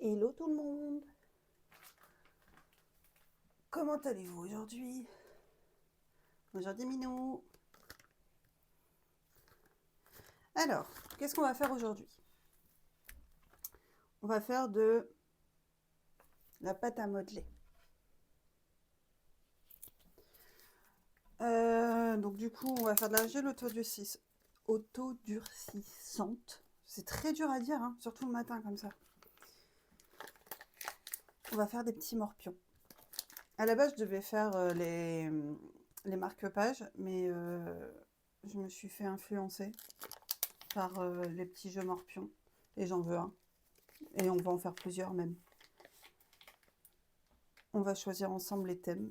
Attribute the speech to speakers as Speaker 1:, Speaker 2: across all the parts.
Speaker 1: Hello tout le monde. Comment allez-vous aujourd'hui? Aujourd'hui Minou. Alors, qu'est-ce qu'on va faire aujourd'hui? On va faire de la pâte à modeler. Donc du coup, on va faire de l'argile autodurcissante. C'est très dur à dire, hein, surtout le matin comme ça. On va faire des petits morpions. À la base, je devais faire les marque-pages, mais je me suis fait influencer par les petits jeux morpions. Et j'en veux un. Et on va en faire plusieurs même. On va choisir ensemble les thèmes.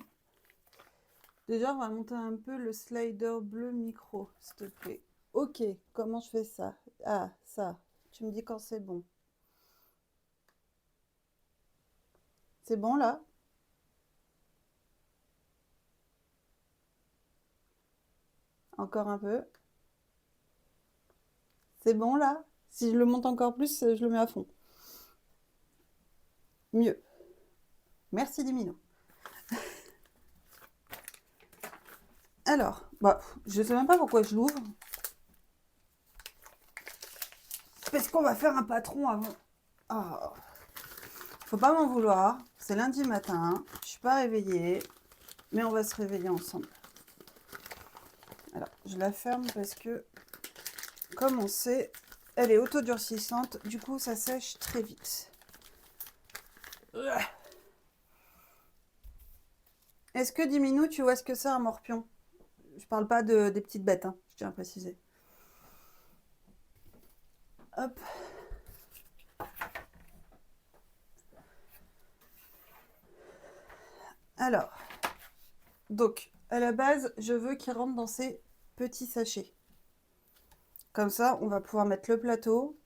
Speaker 1: Déjà, on va monter un peu le slider bleu micro, s'il te plaît. Ok, comment je fais ça? Ah, ça. Tu me dis quand c'est bon. C'est bon là? Encore un peu. C'est bon là? Si je le monte encore plus, je le mets à fond. Mieux. Merci Dimino. Alors, je sais même pas pourquoi je l'ouvre. Parce qu'on va faire un patron avant. Oh. Faut pas m'en vouloir. C'est lundi matin. Je suis pas réveillée. Mais on va se réveiller ensemble. Alors, je la ferme parce que, comme on sait, elle est autodurcissante. Du coup, ça sèche très vite. Est-ce que Diminu, tu vois ce que c'est un morpion? Je parle pas des petites bêtes, hein, je tiens à préciser. Hop. Alors, donc, à la base, je veux qu'il rentre dans ces petits sachets. Comme ça, on va pouvoir mettre le plateau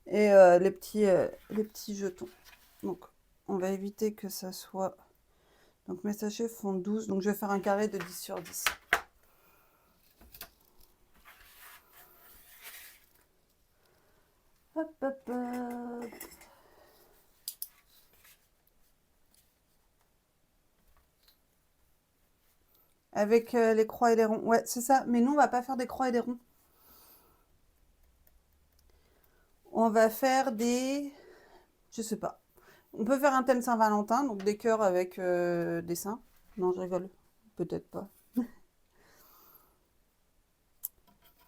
Speaker 1: et les petits jetons. Donc, on va éviter que ça soit... Donc, mes sachets font 12, donc je vais faire un carré de 10 sur 10. Hop, hop, hop. Avec les croix et les ronds. Ouais, c'est ça. Mais nous, on va pas faire des croix et des ronds. On va faire des... Je sais pas. On peut faire un thème Saint-Valentin, donc des cœurs avec des seins. Non, je rigole. Peut-être pas.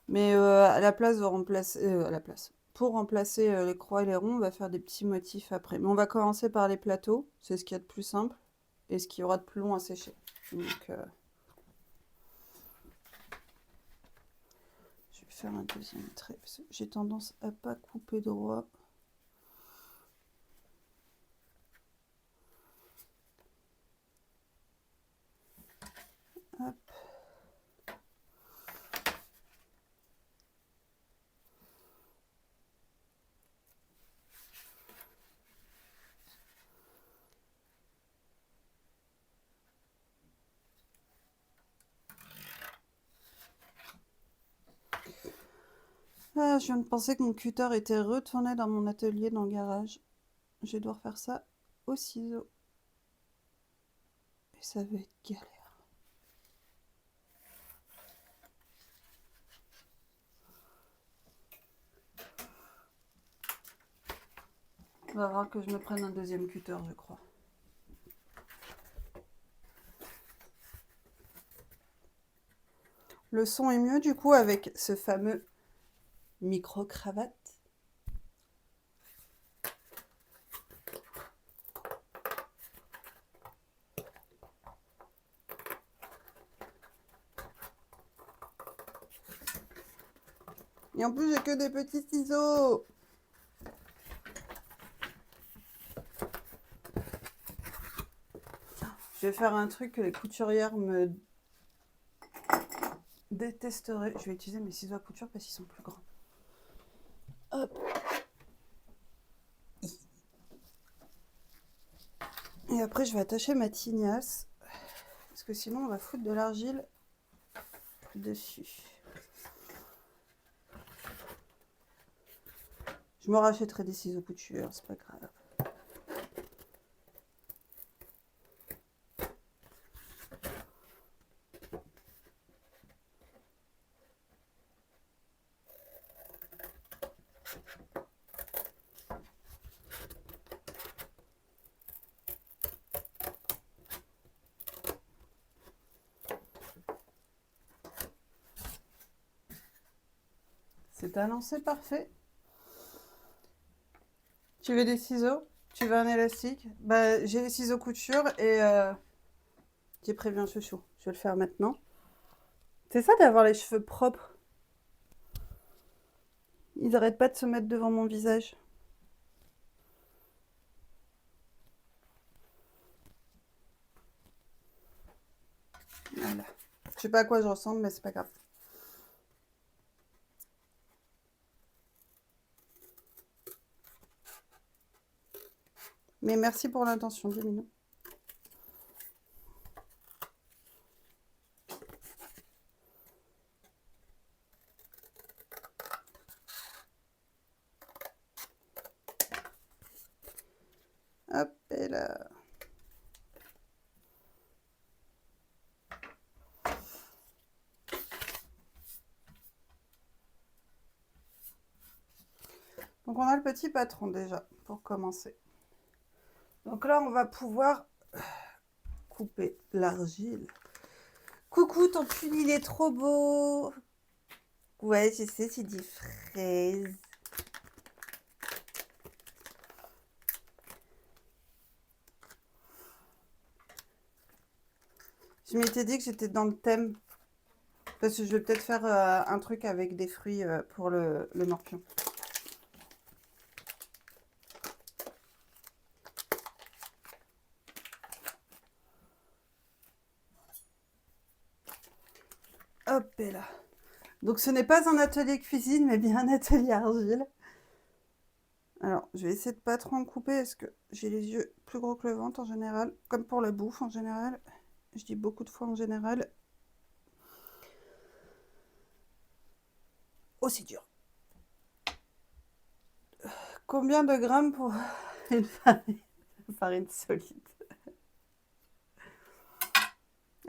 Speaker 1: Mais à la place de remplacer... à la place. Pour remplacer les croix et les ronds, on va faire des petits motifs après. Mais on va commencer par les plateaux. C'est ce qu'il y a de plus simple. Et ce qui aura de plus long à sécher. Donc... je vais faire un deuxième trait. J'ai tendance à pas couper droit. Hop. Ah, je viens de penser que mon cutter était retourné dans mon atelier dans le garage. Je vais devoir faire ça au ciseau. Et ça va être galère. Il va falloir que je me prenne un deuxième cutter, je crois. Le son est mieux du coup avec ce fameux micro-cravate. Et en plus, j'ai que des petits ciseaux. Je vais faire un truc que les couturières me détesteraient. Je vais utiliser mes ciseaux à couture parce qu'ils sont plus grands. Hop. Et après, je vais attacher ma tignasse. Parce que sinon, on va foutre de l'argile dessus. Je me rachèterai des ciseaux couture, c'est pas grave. C'est un lancer parfait. Tu veux des ciseaux? Tu veux un élastique? Bah, j'ai les ciseaux couture et j'ai prévu un chouchou. Je vais le faire maintenant. C'est ça d'avoir les cheveux propres. Ils n'arrêtent pas de se mettre devant mon visage. Voilà. Je sais pas à quoi je ressemble, mais c'est pas grave. Mais merci pour l'intention, c'est mignon. Hop, et là. Donc on a le petit patron déjà, pour commencer. Donc là, on va pouvoir couper l'argile. Coucou, ton pull, il est trop beau. Ouais, je sais, c'est du fraise. Je m'étais dit que j'étais dans le thème. Parce que je vais peut-être faire un truc avec des fruits pour le morpion. Hop, et là. Donc ce n'est pas un atelier cuisine, mais bien un atelier argile. Alors, je vais essayer de pas trop en couper, parce que j'ai les yeux plus gros que le ventre en général. Comme pour la bouffe en général. Je dis beaucoup de fois en général. Aussi dur. Combien de grammes pour une farine solide?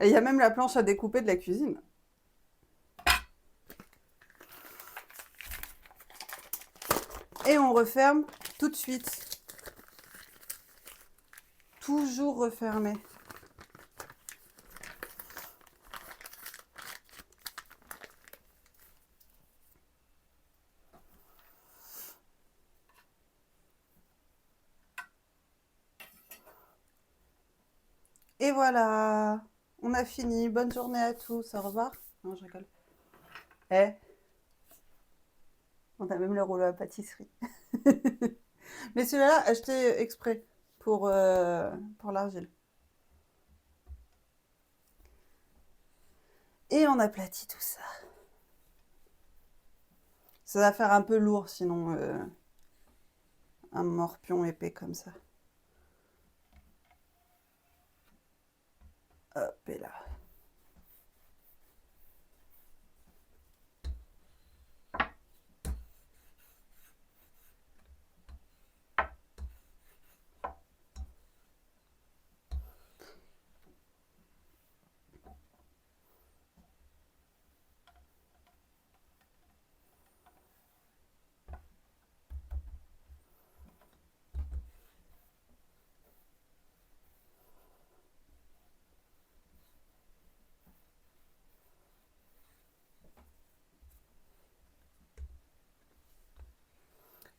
Speaker 1: Et il y a même la planche à découper de la cuisine. Et on referme tout de suite. Toujours refermer. Et voilà, on a fini. Bonne journée à tous. Au revoir. Non, je rigole. Eh, on a même le rouleau à pâtisserie. Mais celui-là, acheté exprès pour l'argile. Et on aplatit tout ça. Ça va faire un peu lourd sinon un morpion épais comme ça. Hop, et là.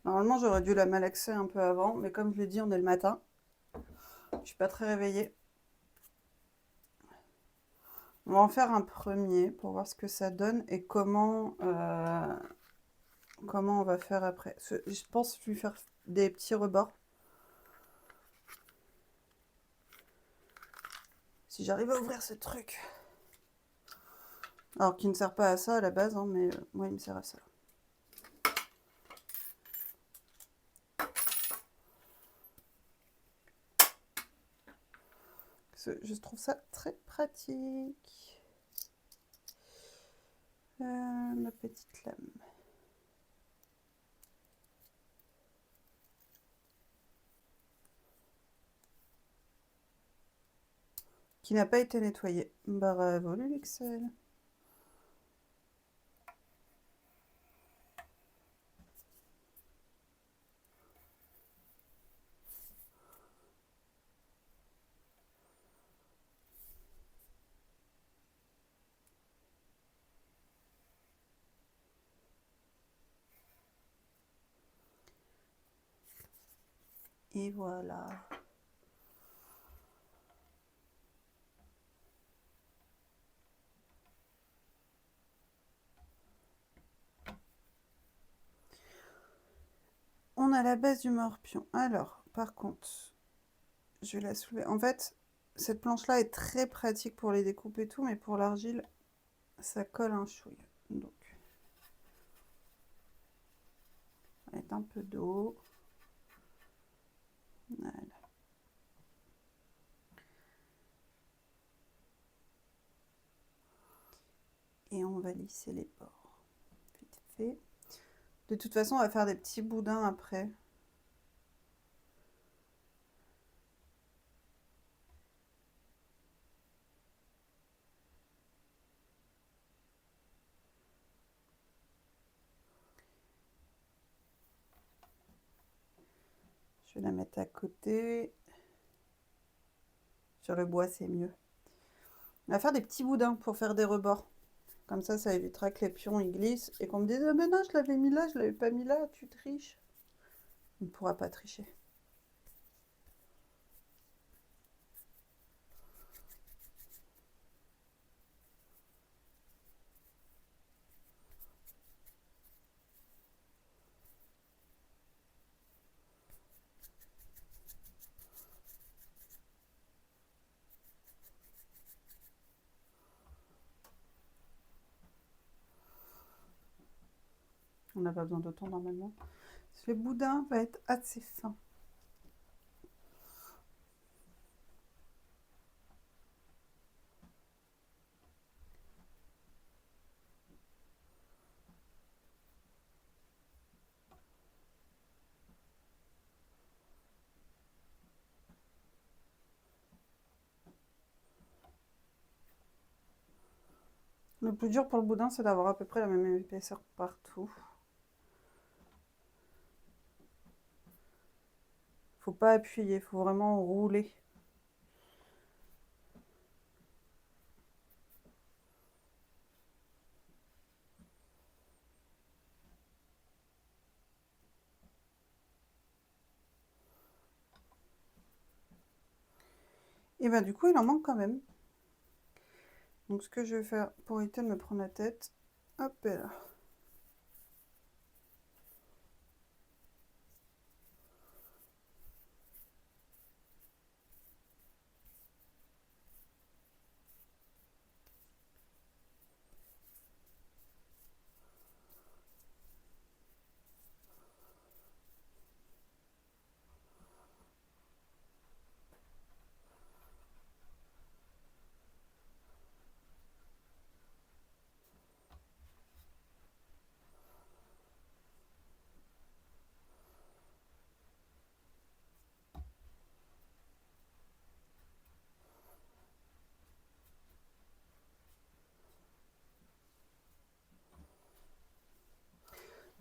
Speaker 1: Normalement, j'aurais dû la malaxer un peu avant, mais comme je l'ai dit, on est le matin. Je suis pas très réveillée. On va en faire un premier pour voir ce que ça donne et comment on va faire après. Je pense lui faire des petits rebords. Si j'arrive à ouvrir ce truc. Alors qui ne sert pas à ça à la base, hein, mais moi il me sert à ça. Je trouve ça très pratique. Ma petite lame. Qui n'a pas été nettoyée. Bravo Lulixel. Et voilà. On a la base du morpion. Alors, par contre, je vais la soulever. En fait, cette planche-là est très pratique pour les découpes et tout, mais pour l'argile, ça colle un chouille. Donc, on va mettre un peu d'eau. Voilà. Et on va lisser les bords. Vite fait. De toute façon, on va faire des petits boudins après. Je vais la mettre à côté. Sur le bois, c'est mieux. On va faire des petits boudins pour faire des rebords. Comme ça évitera que les pions ils glissent et qu'on me dise « Ah ben non, je l'avais mis là, je l'avais pas mis là, tu triches. » On ne pourra pas tricher. On n'a pas besoin d'autant normalement. Le boudin va être assez fin. Le plus dur pour le boudin, c'est d'avoir à peu près la même épaisseur partout. Faut pas appuyer, faut vraiment rouler. Et ben du coup, il en manque quand même. Donc ce que je vais faire pour éviter de me prendre la tête, hop là.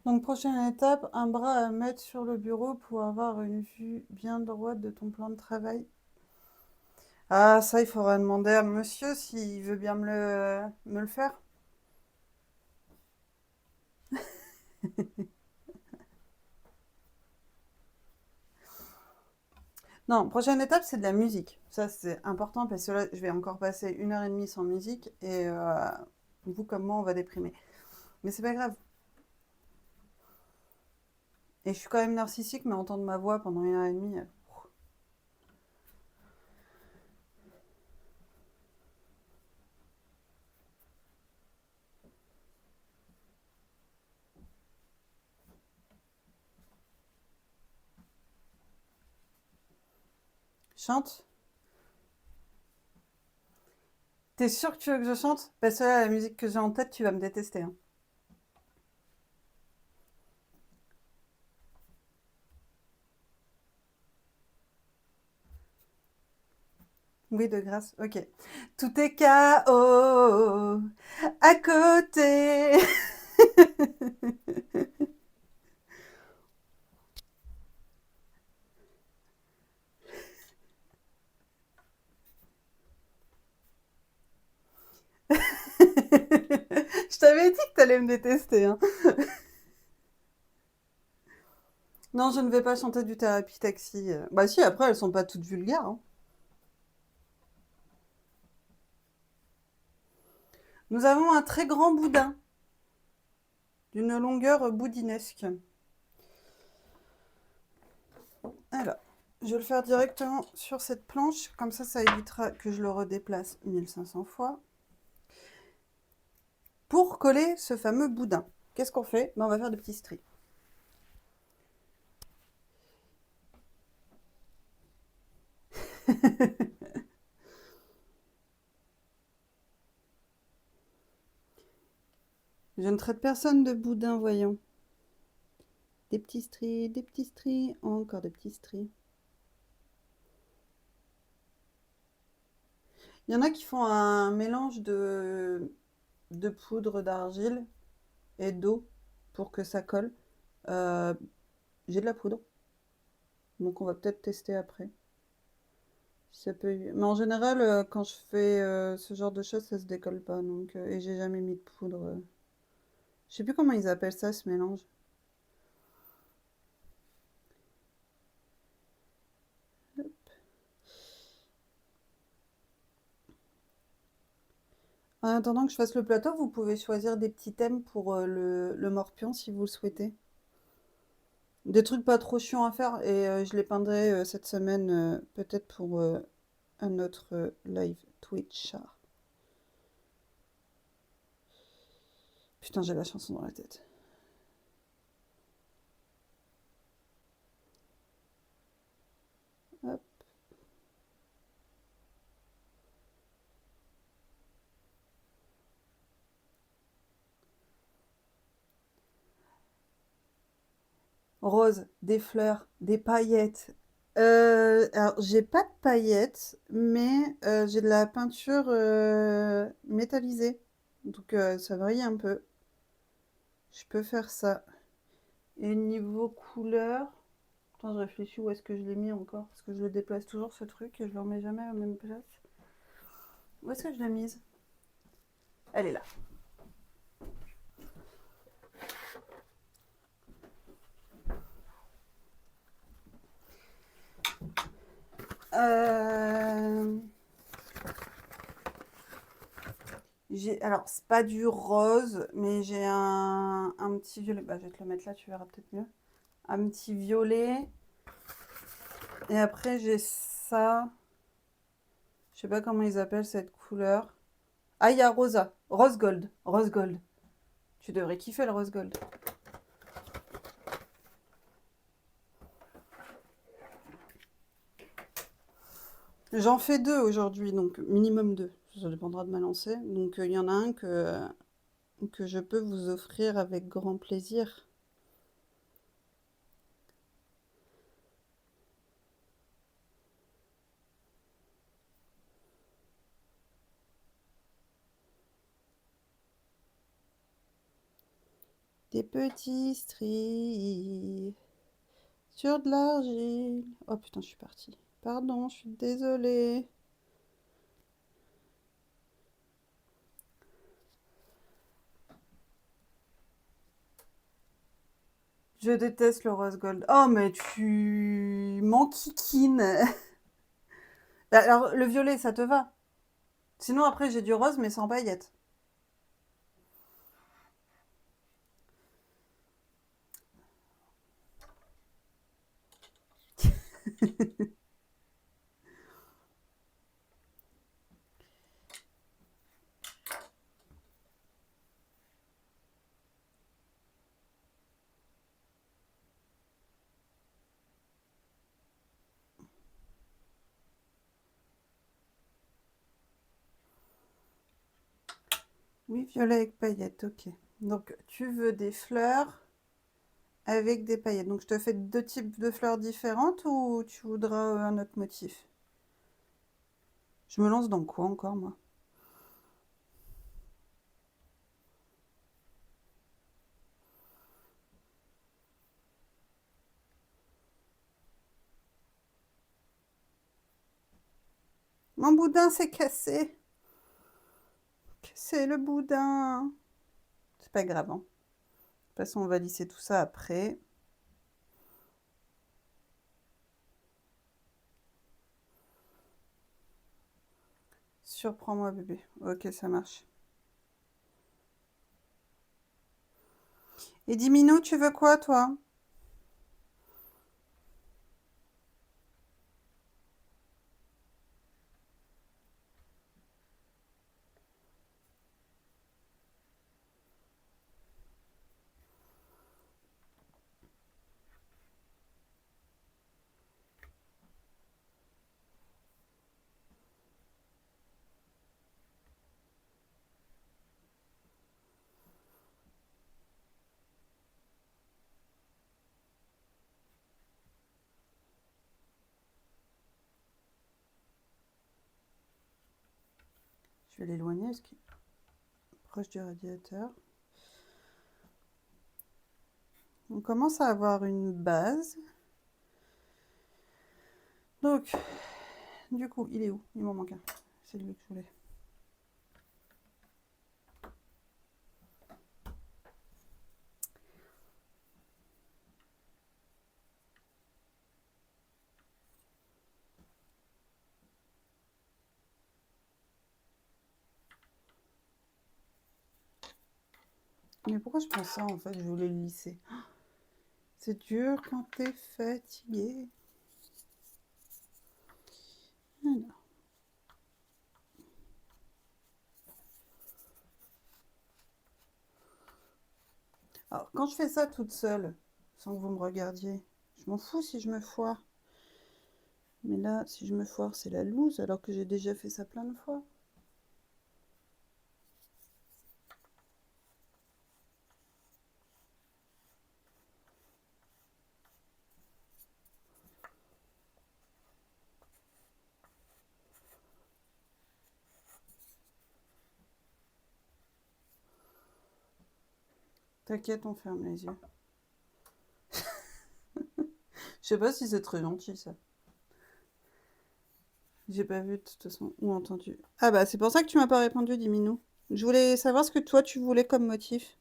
Speaker 1: Donc prochaine étape, un bras à mettre sur le bureau pour avoir une vue bien droite de ton plan de travail. Ah ça, il faudra demander à monsieur s'il veut bien me le faire. Non, prochaine étape, c'est de la musique. Ça, c'est important parce que là, je vais encore passer 1 h 30 sans musique et vous comme moi, on va déprimer. Mais c'est pas grave. Et je suis quand même narcissique, mais entendre ma voix pendant 1 h 30, chante. T'es sûr que tu veux que je chante? Parce que là, la musique que j'ai en tête, tu vas me détester, hein. Oui, de grâce. Ok. Tout est chaos à côté. Je t'avais dit que t'allais me détester, hein. Non, je ne vais pas chanter du thérapie taxi. Bah si, après, elles sont pas toutes vulgaires, hein. Nous avons un très grand boudin, d'une longueur boudinesque. Alors, je vais le faire directement sur cette planche, comme ça évitera que je le redéplace 1500 fois. Pour coller ce fameux boudin, qu'est-ce qu'on fait? Ben, on va faire des petits stries. Je ne traite personne de boudin, voyons. Des petits stries, encore des petits stries. Il y en a qui font un mélange de poudre d'argile et d'eau pour que ça colle. Euh, j'ai de la poudre, donc on va peut-être tester après. Ça peut... Mais en général, quand je fais ce genre de choses, ça se décolle pas. Donc, et j'ai jamais mis de poudre. Je sais plus comment ils appellent ça, ce mélange. En attendant que je fasse le plateau, vous pouvez choisir des petits thèmes pour le morpion si vous le souhaitez. Des trucs pas trop chiants à faire et je les peindrai cette semaine peut-être pour un autre live Twitch. Putain, j'ai la chanson dans la tête. Hop. Rose, des fleurs, des paillettes. Alors, j'ai pas de paillettes, mais j'ai de la peinture métallisée. Donc, ça varie un peu. Je peux faire ça. Et niveau couleur... Attends, je réfléchis où est-ce que je l'ai mis encore. Parce que je le déplace toujours, ce truc, et je le remets jamais à la même place. Où est-ce que je l'ai mise? Elle est là. Euh... Alors, c'est pas du rose, mais j'ai un petit violet. Bah, je vais te le mettre là, tu verras peut-être mieux. Un petit violet. Et après, j'ai ça. Je sais pas comment ils appellent cette couleur. Ah, il y a rosa. Rose gold. Rose gold. Tu devrais kiffer le rose gold. J'en fais deux aujourd'hui, donc minimum deux. Ça dépendra de ma lancée. Donc, il y en a un que je peux vous offrir avec grand plaisir. Des petits stries sur de l'argile. Oh putain, je suis partie. Pardon, je suis désolée. Je déteste le rose gold. Oh, mais tu m'enquiquines. Alors, le violet, ça te va? Sinon, après, j'ai du rose, mais sans paillettes. Oui, violet avec paillettes, ok. Donc, tu veux des fleurs avec des paillettes. Donc, je te fais deux types de fleurs différentes ou tu voudras un autre motif? Je me lance dans quoi encore, moi? Mon boudin s'est cassé. Cassé le boudin. C'est pas grave, hein. De toute façon, on va lisser tout ça après. Surprends-moi, bébé. Ok, ça marche. Et Diminou, tu veux quoi, toi? Je vais l'éloigner parce qu'il est proche du radiateur. On commence à avoir une base. Donc, du coup, il est où? Il m'en manque un. C'est lui que je voulais. Mais pourquoi je prends ça en fait? Je voulais le lisser. C'est dur quand t'es fatigué. Alors. Alors, quand je fais ça toute seule, sans que vous me regardiez, je m'en fous si je me foire. Mais là, si je me foire, c'est la loose, alors que j'ai déjà fait ça plein de fois. T'inquiète, on ferme les yeux. Je sais pas si c'est très gentil, ça. J'ai pas vu de toute façon, ou entendu. Ah bah, c'est pour ça que tu m'as pas répondu, Diminou. Je voulais savoir ce que toi, tu voulais comme motif.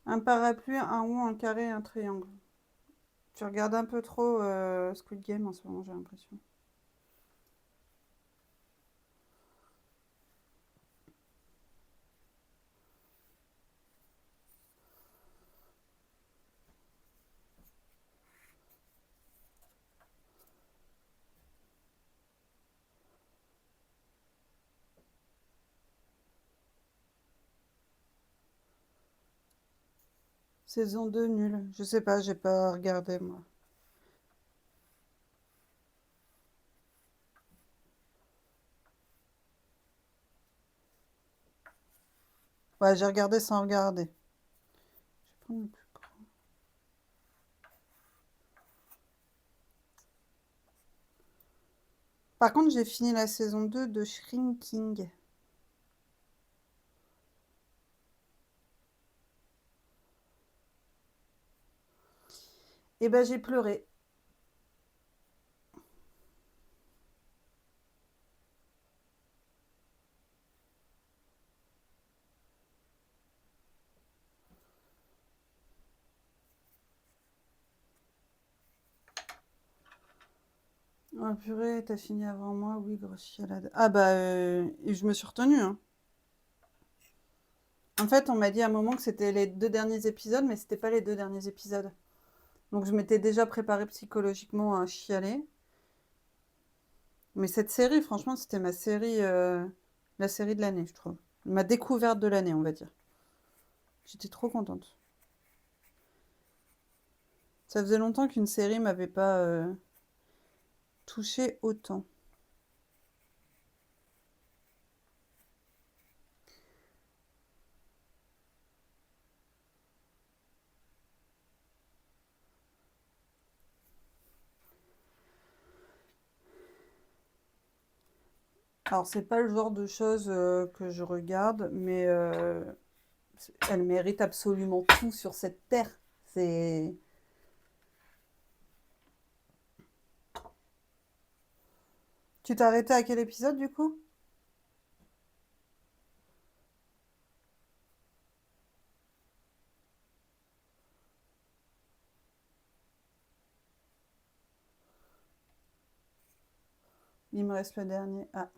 Speaker 1: Un parapluie, un rond, un carré, un triangle. Tu regardes un peu trop Squid Game en ce moment, j'ai l'impression. Saison 2, nul. Je sais pas, j'ai pas regardé, moi. Ouais, j'ai regardé sans regarder. Je vais prendre le plus grand. Par contre, j'ai fini la saison 2 de Shrinking. Et ben, j'ai pleuré. Oh purée, t'as fini avant moi, oui, grosse chialade. Ah bah, je me suis retenue, hein. En fait, on m'a dit à un moment que c'était les 2 derniers épisodes, mais c'était pas les 2 derniers épisodes. Donc je m'étais déjà préparée psychologiquement à chialer. Mais cette série, franchement, c'était ma série, la série de l'année, je trouve. Ma découverte de l'année, on va dire. J'étais trop contente. Ça faisait longtemps qu'une série m'avait pas touchée autant. Alors, c'est pas le genre de choses que je regarde, mais elle mérite absolument tout sur cette terre. C'est Tu t'es arrêté à quel épisode du coup? Il me reste le dernier. Ah.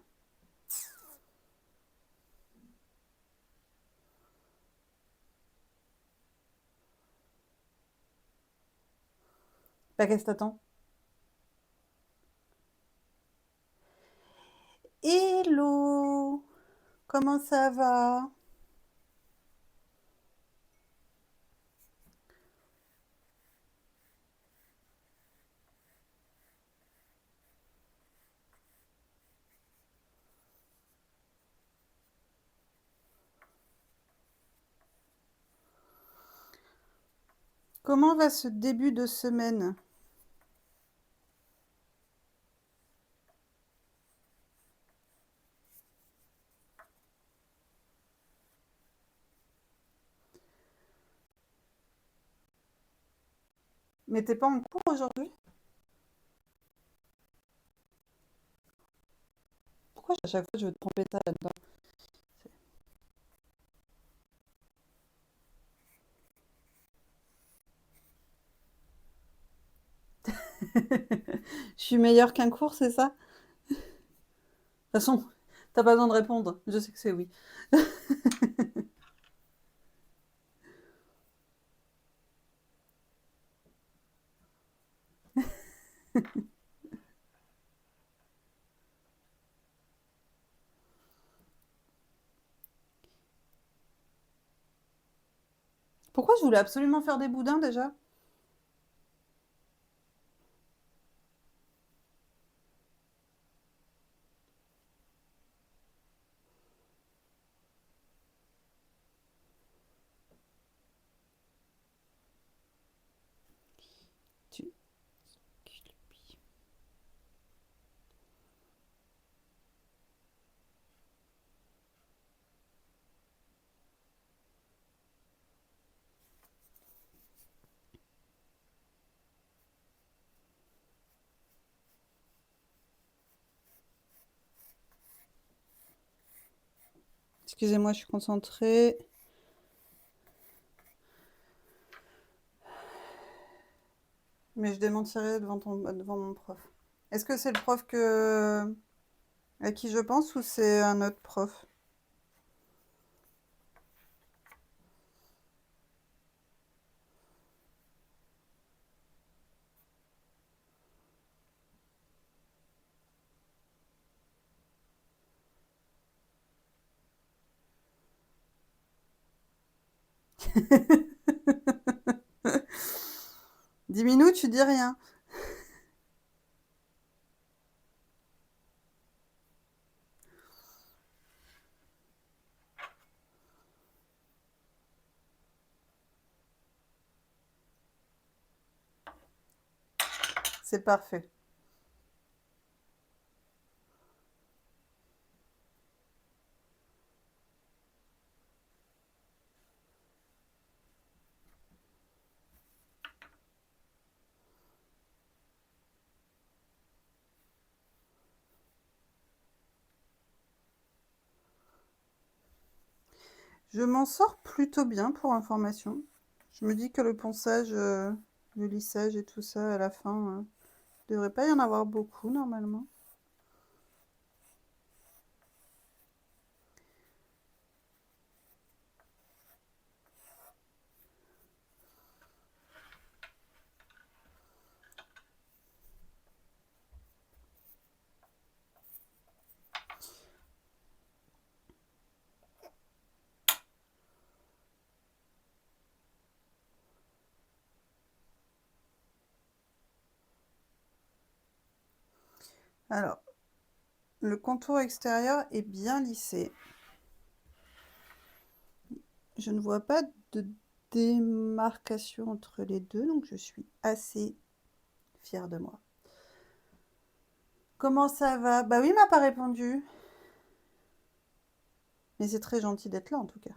Speaker 1: Bah, qu'est-ce que t'attends? Hello! Comment ça va? Comment va ce début de semaine? Mais t'es pas en cours aujourd'hui? Pourquoi à chaque fois je veux te tromper ça là-dedans? Je suis meilleure qu'un cours, c'est ça? De toute façon, t'as pas besoin de répondre. Je sais que c'est oui. Pourquoi je voulais absolument faire des boudins déjà? Tu- Excusez-moi, je suis concentrée. Mais je démentirais devant mon prof. Est-ce que c'est le prof à qui je pense ou c'est un autre prof? Dix minutes, tu dis rien. C'est parfait. Je m'en sors plutôt bien pour information. Je me dis que le ponçage, le lissage et tout ça à la fin, il devrait pas y en avoir beaucoup normalement. Alors, le contour extérieur est bien lissé. Je ne vois pas de démarcation entre les deux, donc je suis assez fière de moi. Comment ça va? Bah oui, il m'a pas répondu. Mais c'est très gentil d'être là en tout cas.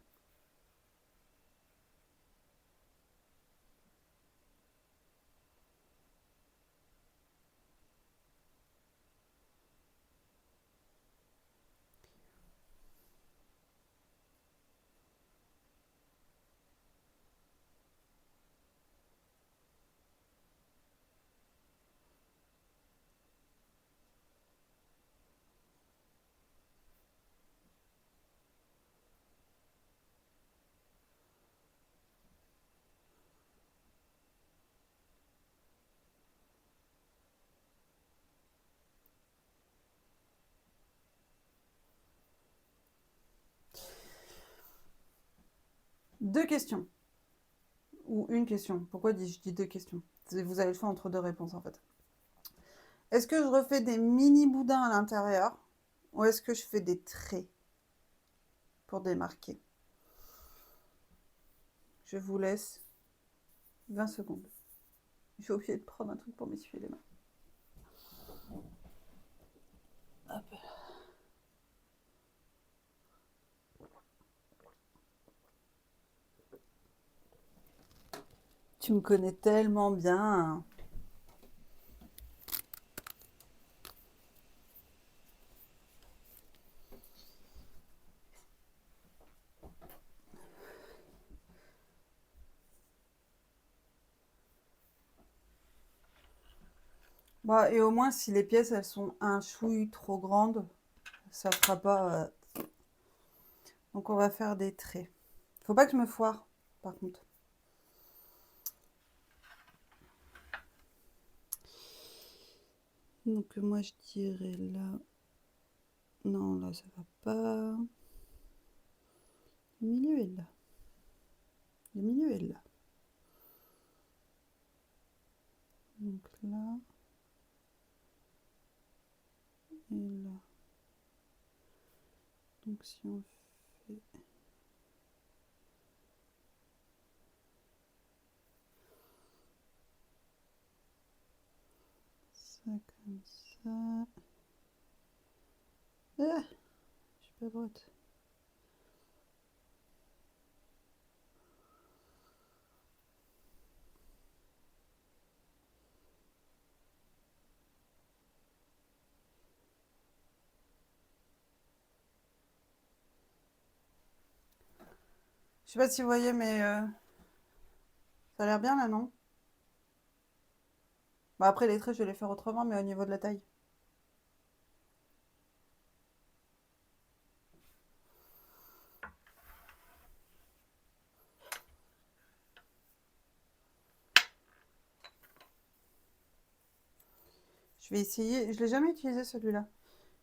Speaker 1: Deux questions. Ou une question. Pourquoi je dis deux questions? Vous avez le choix entre deux réponses en fait. Est-ce que je refais des mini boudins à l'intérieur ou est-ce que je fais des traits pour démarquer? Je vous laisse 20 secondes. J'ai oublié de prendre un truc pour m'essuyer les mains. Hop. Tu me connais tellement bien. Bah, et au moins, si les pièces, elles sont un chouille trop grandes, ça fera pas... Donc, on va faire des traits. Faut pas que je me foire, par contre. Donc, moi, je dirais là... Non, là, ça va pas. Le milieu est là. Le milieu est là. Donc là... Et là. Donc, si on fait... ça comme ça... Ah, je suis pas droite. Je sais pas si vous voyez, mais ça a l'air bien là, non? Bah après, les traits, je vais les faire autrement, mais au niveau de la taille. Je vais essayer. Je l'ai jamais utilisé celui-là.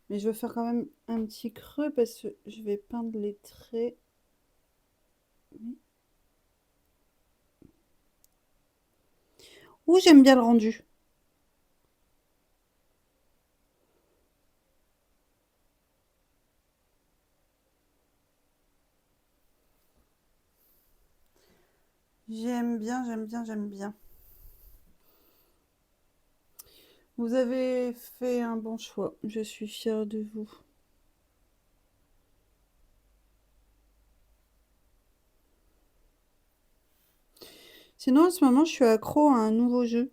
Speaker 1: Mais je vais faire quand même un petit creux parce que je vais peindre les traits. Ouh, j'aime bien le rendu. J'aime bien, j'aime bien, j'aime bien. Vous avez fait un bon choix. Je suis fière de vous. Sinon, en ce moment, je suis accro à un nouveau jeu.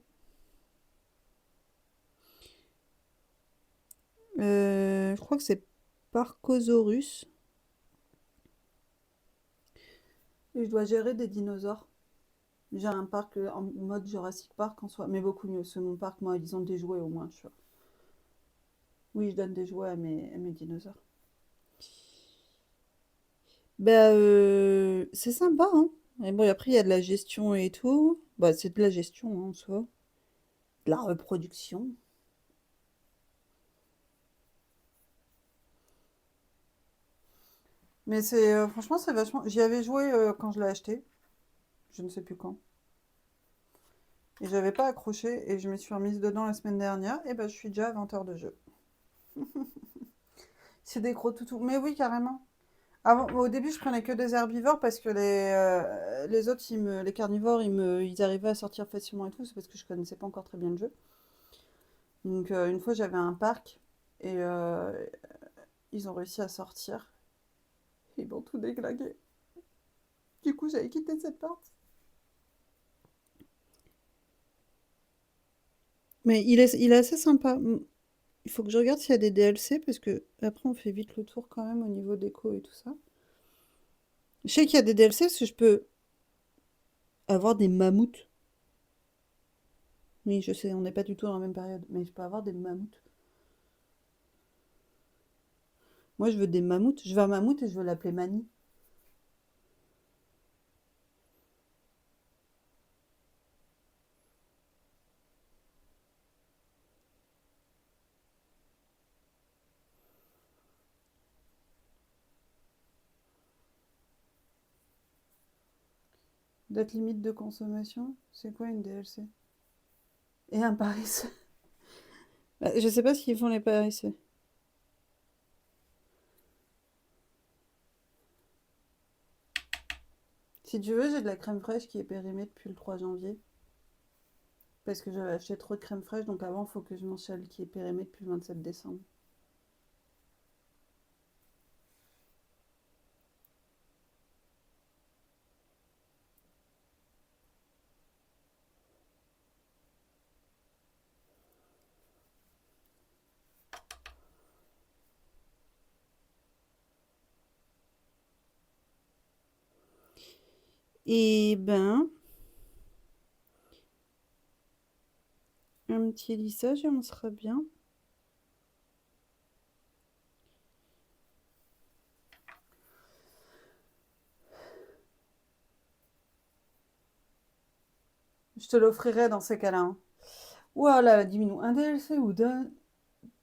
Speaker 1: Je crois que c'est Parcosaurus. Et je dois gérer des dinosaures. J'ai un parc en mode Jurassic Park en soi, mais beaucoup mieux. C'est mon parc, moi, ils ont des jouets au moins, tu vois. Oui, je donne des jouets à mes dinosaures. Bah, c'est sympa, hein. Et bon, après, il y a de la gestion et tout. Bah, c'est de la gestion, hein, en soi. De la reproduction. Mais c'est franchement, c'est vachement. J'y avais joué quand je l'ai acheté. Je ne sais plus quand. Et j'avais pas accroché et je me suis remise dedans la semaine dernière. Et ben, je suis déjà à 20 heures de jeu. C'est des gros toutous. Mais oui, carrément. Avant, au début, je prenais que des herbivores parce que les autres, les carnivores, ils arrivaient à sortir facilement et tout. C'est parce que je connaissais pas encore très bien le jeu. Donc, une fois, j'avais un parc et ils ont réussi à sortir. Ils m'ont tout déglingué. Du coup, j'avais quitté cette partie. Mais il est assez sympa. Il faut que je regarde s'il y a des DLC parce que après, on fait vite le tour quand même au niveau déco et tout ça. Je sais qu'il y a des DLC parce que je peux avoir des mammouths. Oui, je sais, on n'est pas du tout dans la même période, mais je peux avoir des mammouths. Moi, je veux des mammouths. Je veux un mammouth et je veux l'appeler Mani. Date limite de consommation. C'est quoi une DLC? Et un paresseux. Bah, je sais pas ce qu'ils font les paresseux. Si tu veux, j'ai de la crème fraîche qui est périmée depuis le 3 janvier. Parce que j'avais acheté trop de crème fraîche, donc avant, il faut que je mange celle qui est périmée depuis le 27 décembre. Et ben, un petit lissage et on sera bien. Je te l'offrirai dans ces cas-là. Hein. Voilà, dis-nous, un DLC ou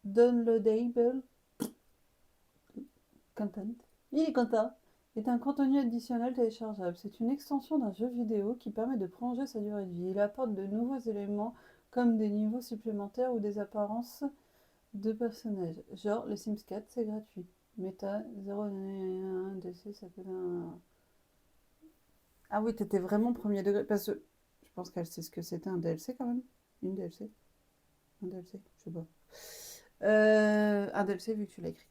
Speaker 1: downloadable content. Il est content. Est un contenu additionnel téléchargeable. C'est une extension d'un jeu vidéo qui permet de prolonger sa durée de vie. Il apporte de nouveaux éléments comme des niveaux supplémentaires ou des apparences de personnages. Genre, les Sims 4, c'est gratuit. Méta 0,1 DLC, ça fait un... Ah oui, t'étais vraiment premier degré. Parce que je pense qu'elle sait ce que c'était un DLC quand même. Une DLC. Un DLC, je sais pas. Un DLC vu que tu l'as écrit.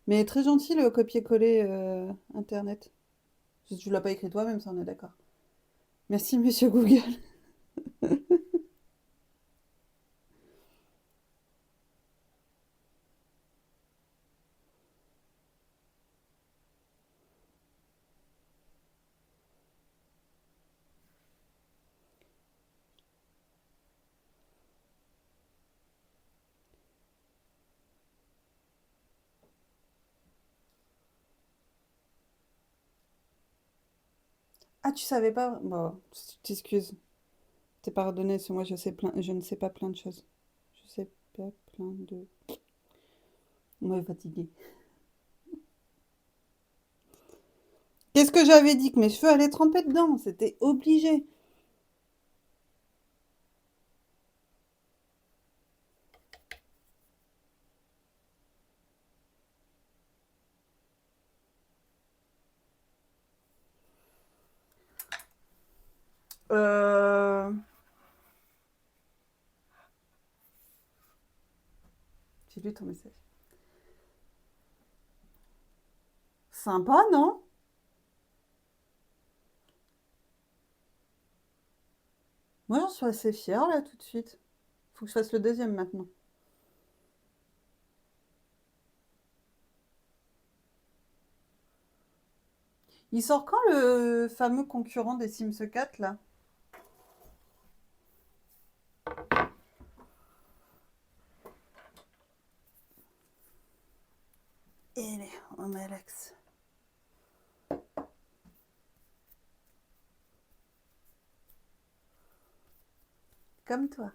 Speaker 1: Mais très gentil le copier-coller internet. Tu l'as pas écrit toi-même, ça on est d'accord. Merci monsieur Google. Ah, tu savais pas? Bon, t'excuses. T'es pardonné, parce que moi je ne sais pas plein de choses. Je sais pas plein de... Moi, fatiguée. Qu'est-ce que j'avais dit que mes cheveux allaient tremper dedans? C'était obligé. Euh... J'ai lu ton message. Sympa, non? Moi, j'en suis assez fière, là, tout de suite. Faut que je fasse le deuxième, maintenant. Il sort quand, le fameux concurrent des Sims 4, là? Il est au Malax. Comme toi.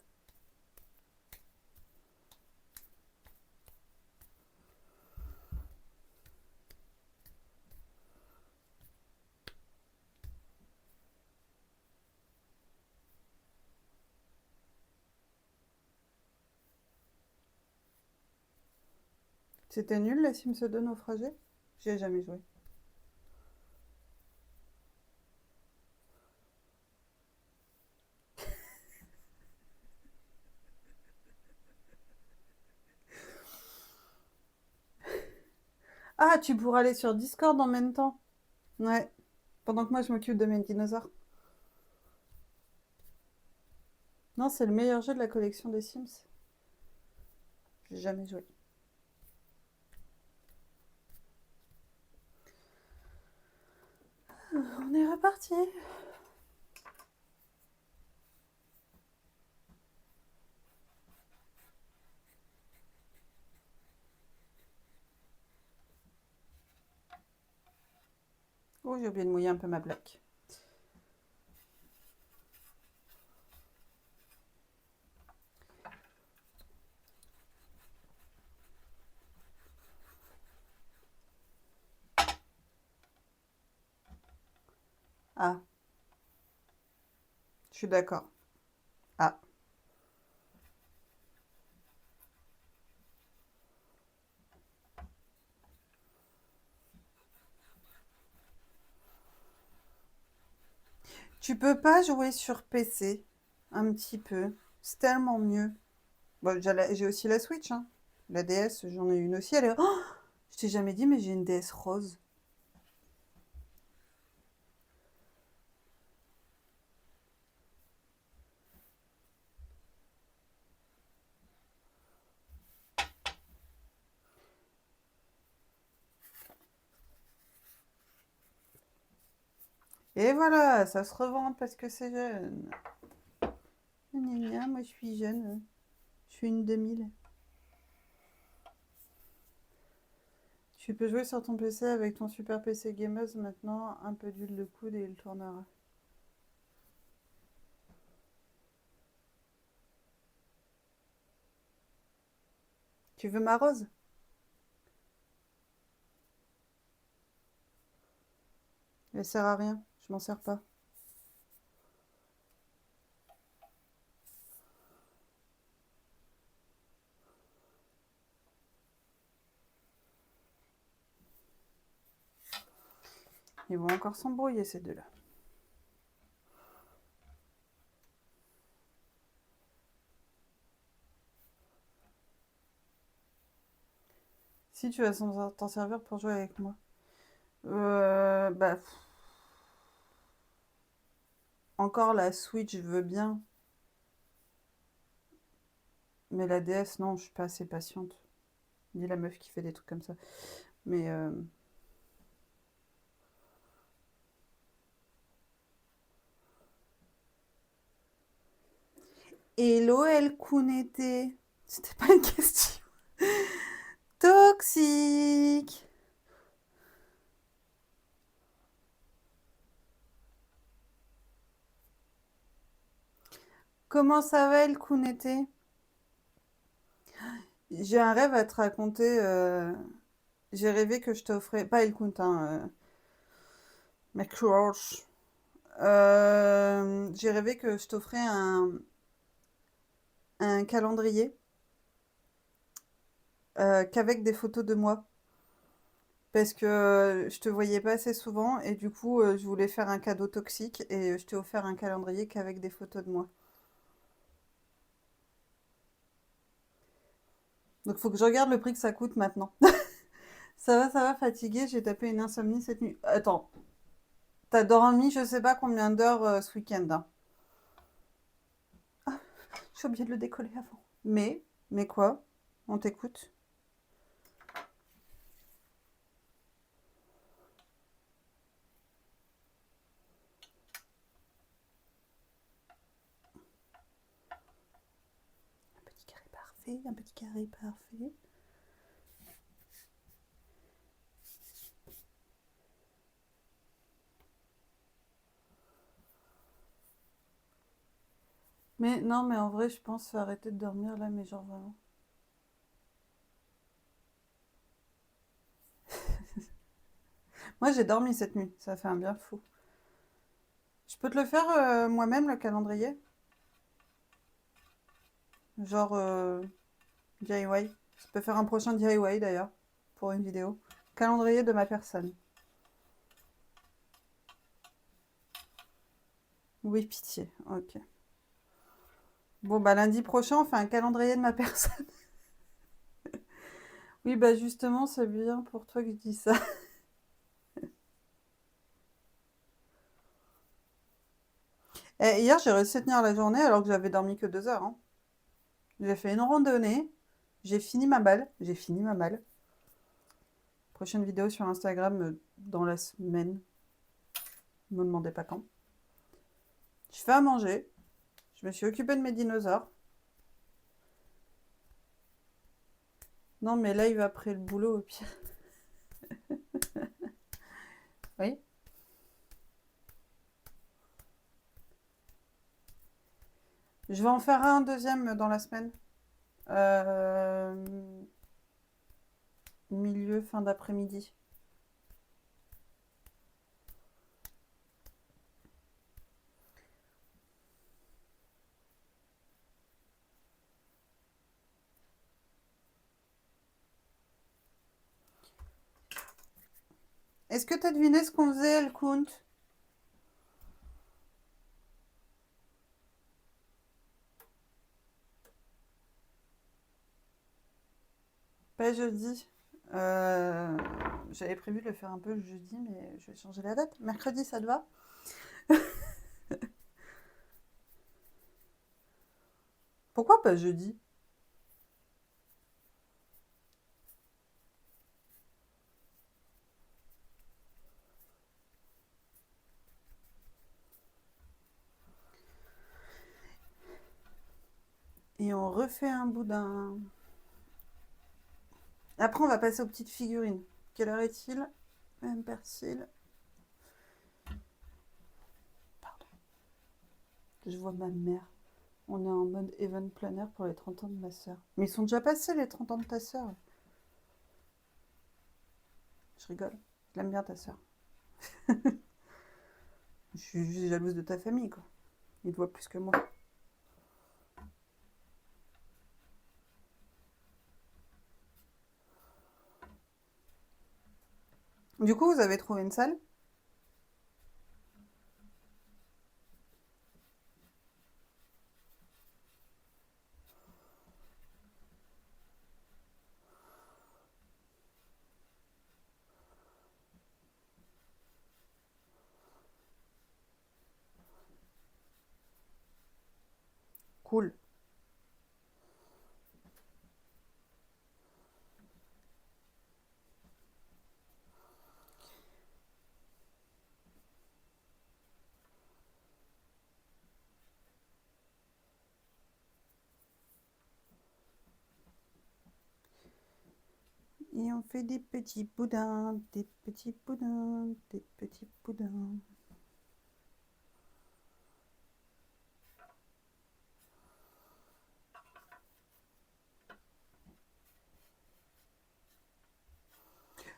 Speaker 1: C'était nul, les Sims 2 naufragés? J'y ai jamais joué. Ah, tu pourras aller sur Discord en même temps. Ouais. Pendant que moi, je m'occupe de mes dinosaures. Non, c'est le meilleur jeu de la collection des Sims. J'ai jamais joué. On est reparti. Oh, j'ai oublié de mouiller un peu ma blague. Ah, je suis d'accord. Ah. Tu peux pas jouer sur PC un petit peu. C'est tellement mieux. Bon, j'ai aussi la Switch, hein. La DS, j'en ai une aussi. Elle est... Oh, je t'ai jamais dit, mais j'ai une DS rose. Et voilà, ça se revend parce que c'est jeune. Gna, gna, gna, moi, je suis jeune. Je suis une 2000. Tu peux jouer sur ton PC avec ton super PC gameuse maintenant. Un peu d'huile de coude et il tournera. Tu veux ma rose? Elle sert à rien. Je m'en sers pas. Ils vont encore s'embrouiller, ces deux-là. Si tu vas t'en servir pour jouer avec moi. Bah, encore la Switch, je veux bien. Mais la DS, non, je suis pas assez patiente. Ni la meuf qui fait des trucs comme ça. Mais hello, El Kunete. C'était pas une question. Toxique. Comment ça va, El Kunete? J'ai un rêve à te raconter. J'ai rêvé que je t'offrais. Pas El Kunt, hein. McCrosh. J'ai rêvé que je t'offrais un calendrier qu'avec des photos de moi. Parce que je te voyais pas assez souvent et du coup, je voulais faire un cadeau toxique et je t'ai offert un calendrier qu'avec des photos de moi. Donc, faut que je regarde le prix que ça coûte maintenant. Ça va, fatiguée, j'ai tapé une insomnie cette nuit. Attends, t'as dormi je sais pas combien d'heures ce week-end, hein. Ah, j'ai oublié de le décoller avant. Mais quoi? On t'écoute? Un petit carré parfait, un petit carré parfait. Mais non, mais en vrai, je pense arrêter de dormir là, mais genre vraiment. Moi, j'ai dormi cette nuit, ça fait un bien fou. Je peux te le faire moi-même, le calendrier? Genre DIY. Je peux faire un prochain DIY d'ailleurs, pour une vidéo. Calendrier de ma personne. Oui, pitié. Ok. Bon, bah lundi prochain, on fait un calendrier de ma personne. Oui, bah justement, c'est bien pour toi que je dis ça. Et hier, j'ai réussi à tenir la journée alors que j'avais dormi que 2 heures, hein. J'ai fait une randonnée. J'ai fini ma balle. J'ai fini ma balle. Prochaine vidéo sur Instagram dans la semaine. Ne me demandez pas quand. Je fais à manger. Je me suis occupée de mes dinosaures. Non, mais là, il va après le boulot au pire. Oui. Je vais en faire un deuxième dans la semaine. Euh, Milieu, fin d'après-midi. Est-ce que t'as deviné ce qu'on faisait, El Kunt? Pas jeudi. J'avais prévu de le faire un peu le jeudi, mais je vais changer la date. Mercredi, ça te va? Pourquoi pas jeudi? Et on refait un boudin. Après, on va passer aux petites figurines. Quelle heure est-il? Même persil. Pardon. Je vois ma mère. On est en mode event planner pour les 30 ans de ma soeur. Mais ils sont déjà passés les 30 ans de ta soeur. Je rigole. Je l'aime bien ta soeur. Je suis juste jalouse de ta famille, quoi. Ils te voient plus que moi. Du coup, vous avez trouvé une salle? Cool. Et on fait des petits boudins, des petits boudins, des petits boudins.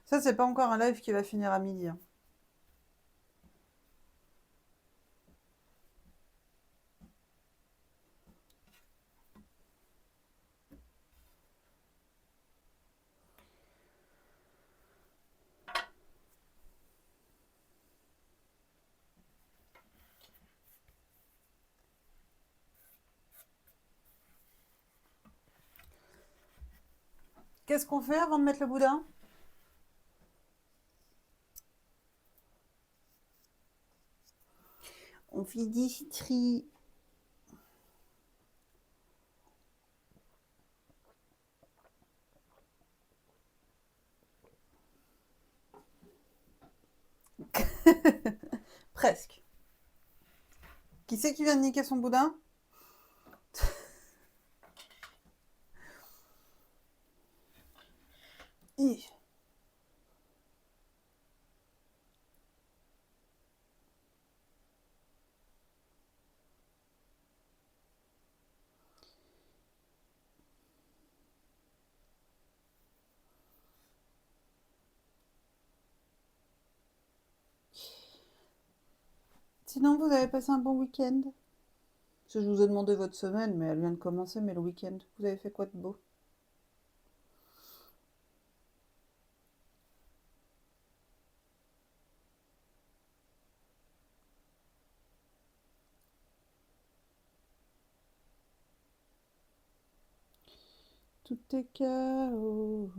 Speaker 1: Ça, c'est pas encore un live qui va finir à midi, hein. Qu'est-ce qu'on fait avant de mettre le boudin? On fait des citris. Presque. Qui c'est qui vient de niquer son boudin? Hi. Sinon, vous avez passé un bon week-end? Parce que je vous ai demandé votre semaine, mais elle vient de commencer, mais le week-end, vous avez fait quoi de beau? Tout est chaos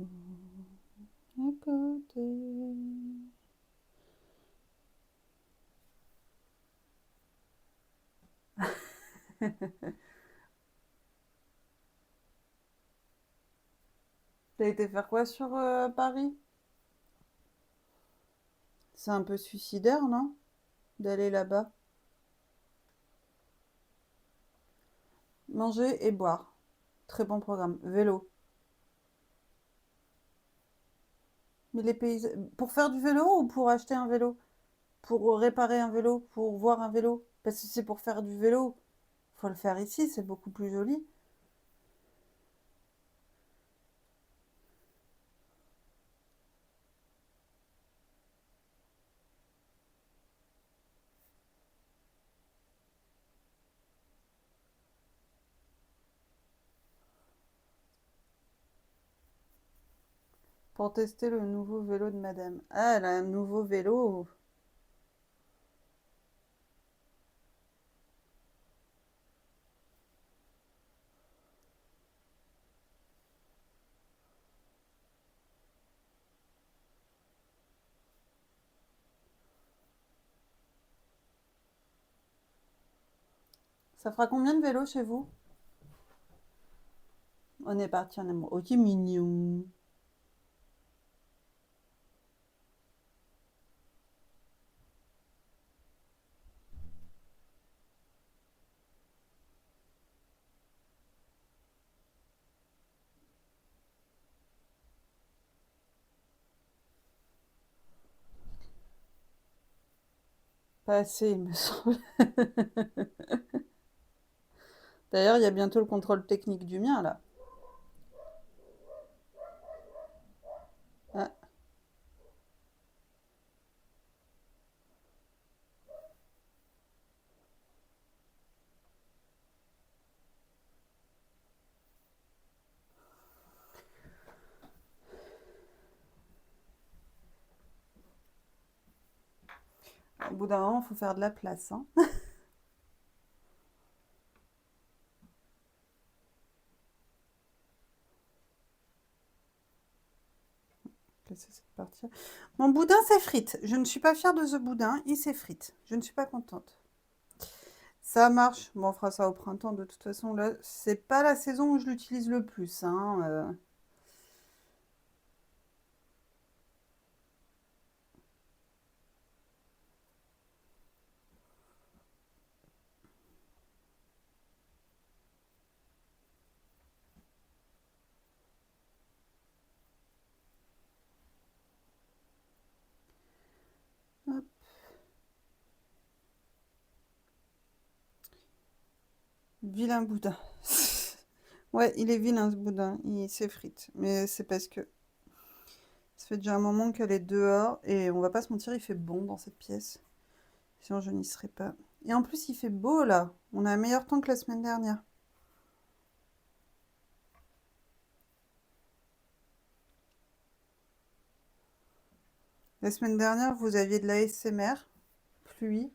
Speaker 1: à côté. T'as été faire quoi sur Paris? C'est un peu suicidaire, non? D'aller là-bas. Manger et boire. Très bon programme. Vélo. Mais les pays... Pour faire du vélo ou pour acheter un vélo? Pour réparer un vélo? Pour voir un vélo? Parce que si c'est pour faire du vélo, faut le faire ici, c'est beaucoup plus joli. pour tester le nouveau vélo de madame. Ah, elle a un nouveau vélo. Ça fera combien de vélos chez vous? On est parti en amour. Ok, mignon. Pas assez, il me semble. D'ailleurs, il y a bientôt le contrôle technique du mien, là. Ah, au bout d'un moment, il faut faire de la place, hein. Laissez cette partie. Mon boudin s'effrite. Je ne suis pas fière de ce boudin. Il s'effrite. Je ne suis pas contente. Ça marche. Bon, on fera ça au printemps. De toute façon, là, c'est pas la saison où je l'utilise le plus, hein. Hop. Vilain boudin. Ouais, il est vilain ce boudin. Il s'effrite. Mais c'est parce que ça fait déjà un moment qu'elle est dehors. Et on va pas se mentir, il fait bon dans cette pièce. Sinon, je n'y serais pas. Et en plus, il fait beau là. On a un meilleur temps que la semaine dernière. La semaine dernière, vous aviez de la SMR, pluie,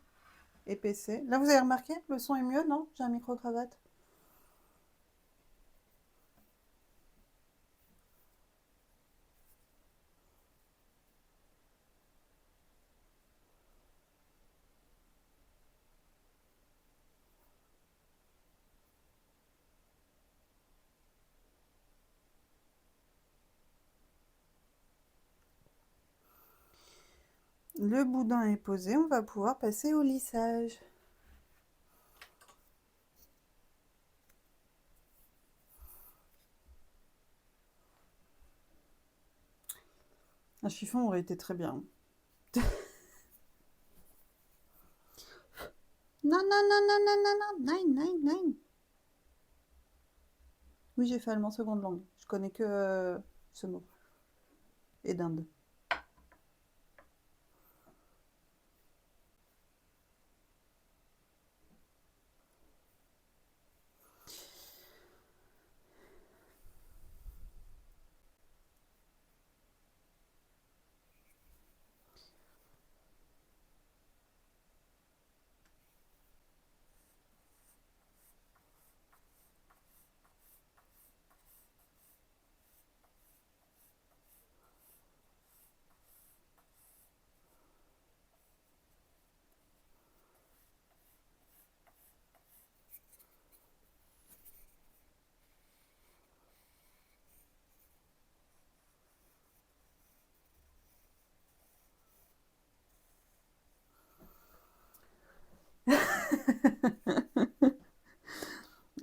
Speaker 1: épaissée. Là, vous avez remarqué, le son est mieux, non? J'ai un micro-cravate. Le boudin est posé, on va pouvoir passer au lissage. Un chiffon aurait été très bien. Non, non, non, non, non, non, non, nein, nein, nein. Oui, j'ai fait allemand seconde langue. Je connais que ce mot. Et d'Inde.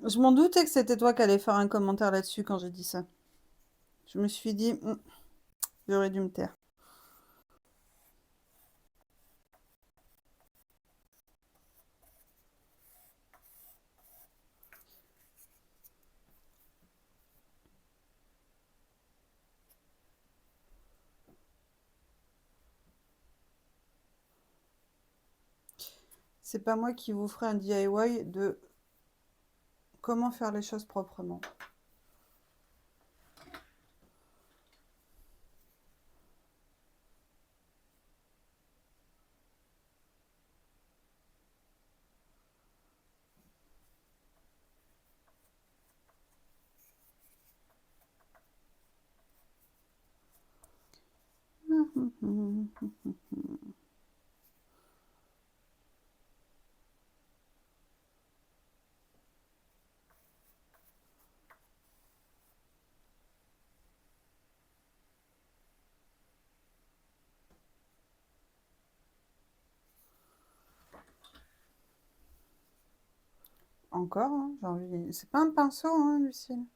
Speaker 1: Je m'en doutais que c'était toi qui allais faire un commentaire là-dessus quand j'ai dit ça. Je me suis dit, j'aurais dû me taire. C'est pas moi qui vous ferai un DIY de comment faire les choses proprement. Encore, hein, j'ai envie. C'est pas un pinceau, hein, Lucille.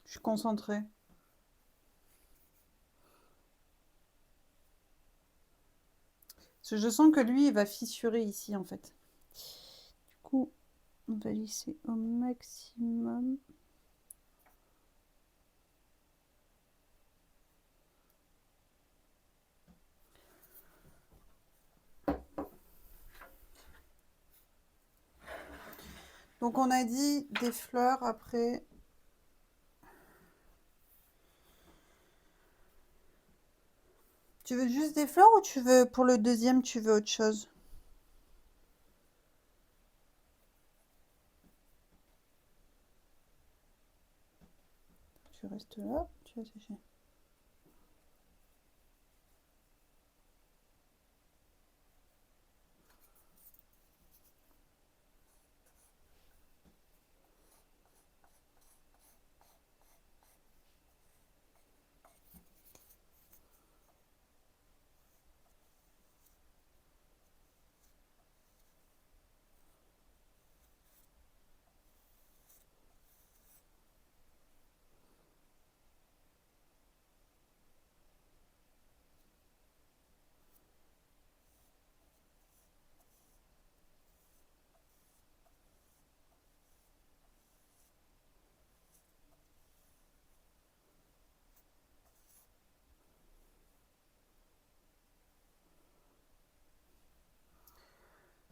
Speaker 1: Je suis concentrée. Parce que je sens que lui, il va fissurer ici, en fait. Du coup, on va lisser au maximum. Donc, on a dit des fleurs après. Tu veux juste des fleurs ou tu veux, pour le deuxième, tu veux autre chose? Tu restes là, tu vas sécher.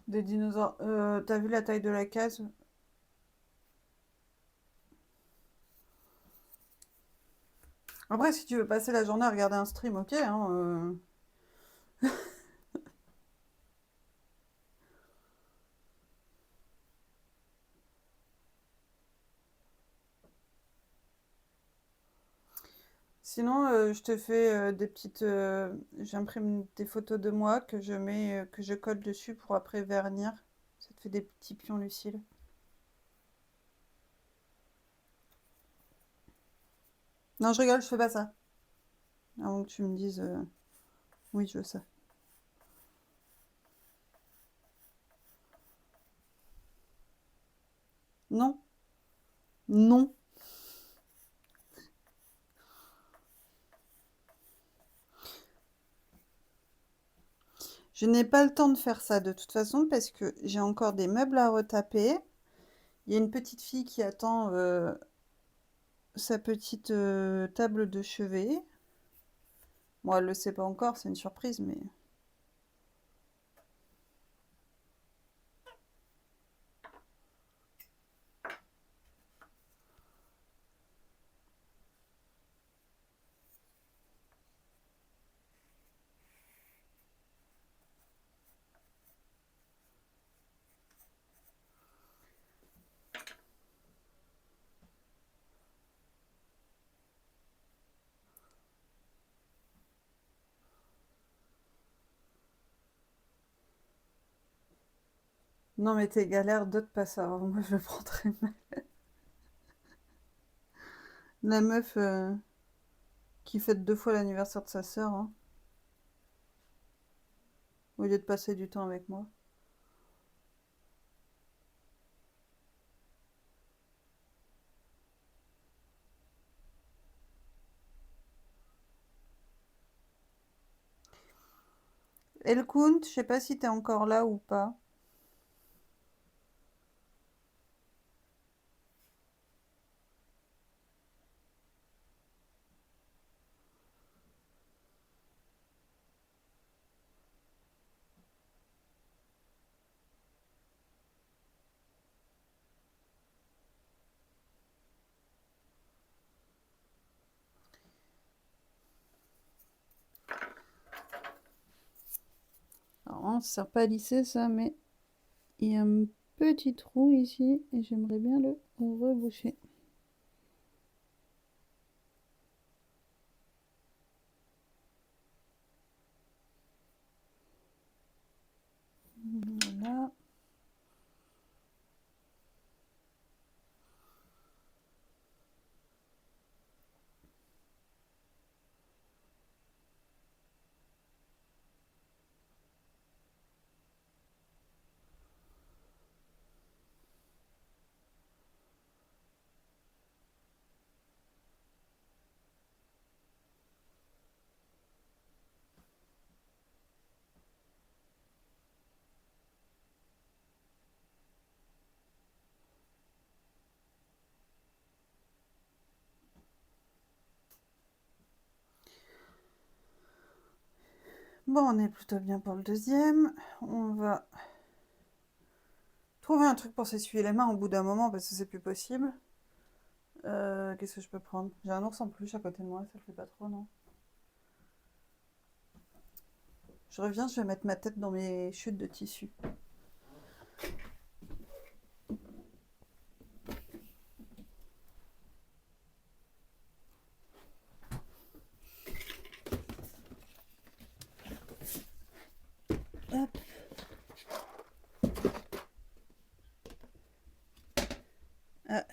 Speaker 1: Des dinosaures. T'as vu la taille de la case? Après, si tu veux passer la journée à regarder un stream, ok, hein. Sinon, je te fais des petites. J'imprime des photos de moi que je mets, que je colle dessus pour après vernir. Ça te fait des petits pions Lucille. Non, je rigole, je fais pas ça. Avant que tu me dises oui, je veux ça. Non, non. Je n'ai pas le temps de faire ça de toute façon parce que j'ai encore des meubles à retaper. Il y a une petite fille qui attend sa petite table de chevet. Bon, elle le sait pas encore, c'est une surprise, mais. Non, mais tes galères, d'autres passent avant. Moi, je le prends très mal. La meuf qui fête 2 fois l'anniversaire de sa sœur, hein, au lieu de passer du temps avec moi. Elkunt, je sais pas si t'es encore là ou pas. ça sert pas à lisser ça, mais il y a un petit trou ici et j'aimerais bien le reboucher. Voilà. Bon, on est plutôt bien pour le deuxième. On va trouver un truc pour s'essuyer les mains au bout d'un moment parce que c'est plus possible. Qu'est-ce que je peux prendre? J'ai un ours en peluche à côté de moi, ça le fait pas trop, non? Je reviens, je vais mettre ma tête dans mes chutes de tissu. Hop. Ah.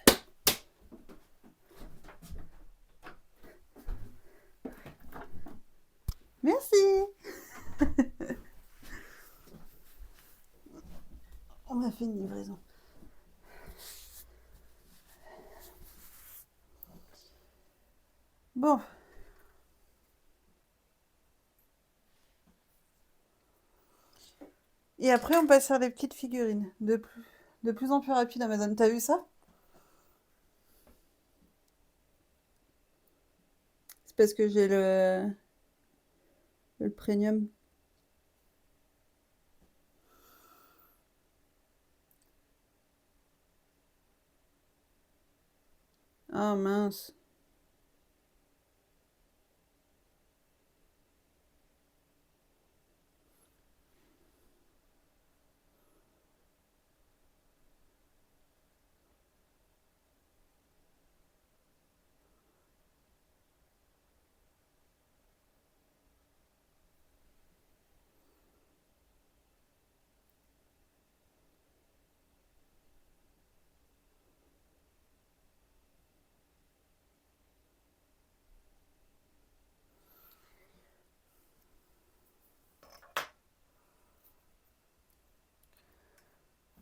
Speaker 1: Merci. On a fait une livraison. Bon. Et après, on passe sur les petites figurines. De plus en plus rapide, Amazon. T'as vu ça? C'est parce que j'ai le premium. Ah mince.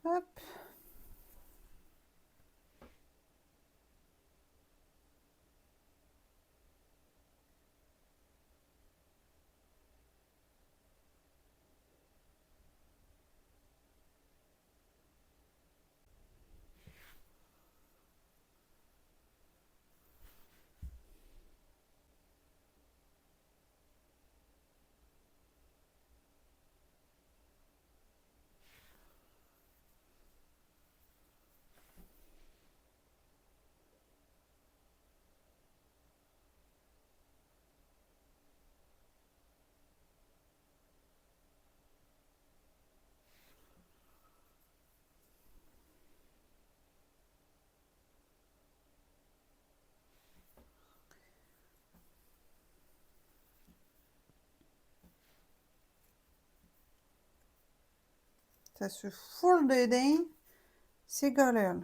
Speaker 1: Hop. Ça se fout le dedans. C'est galère.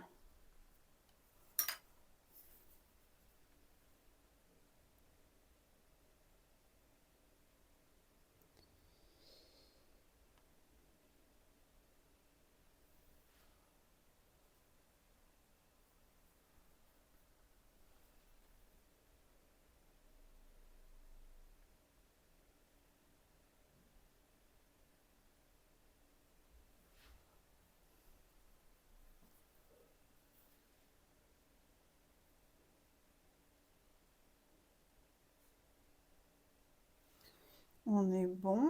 Speaker 1: On est bon.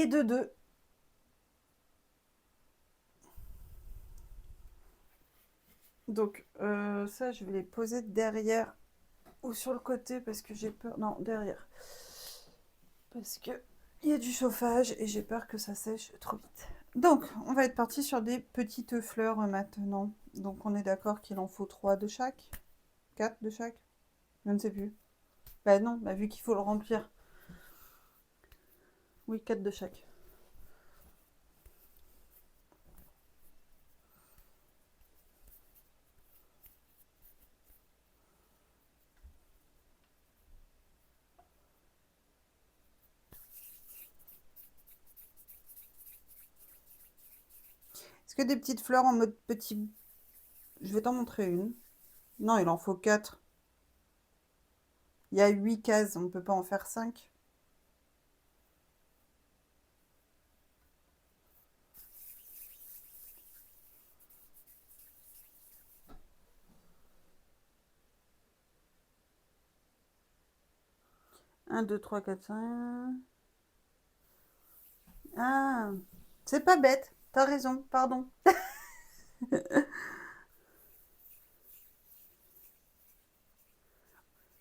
Speaker 1: et de 2. Donc ça, je vais les poser derrière ou sur le côté parce que j'ai peur. Non, derrière. Parce que il y a du chauffage et j'ai peur que ça sèche trop vite. Donc, on va être parti sur des petites fleurs maintenant. Donc, on est d'accord qu'il en faut 3 de chaque, 4 de chaque. Je ne sais plus. Bah non, bah, vu qu'il faut le remplir. Oui, 4 de chaque. Est-ce que des petites fleurs en mode petit... Je vais t'en montrer une. Non, il en faut 4. Il y a 8 cases, on ne peut pas en faire 5. Un, 2, 3, 4, 5... Ah, c'est pas bête. T'as raison, pardon.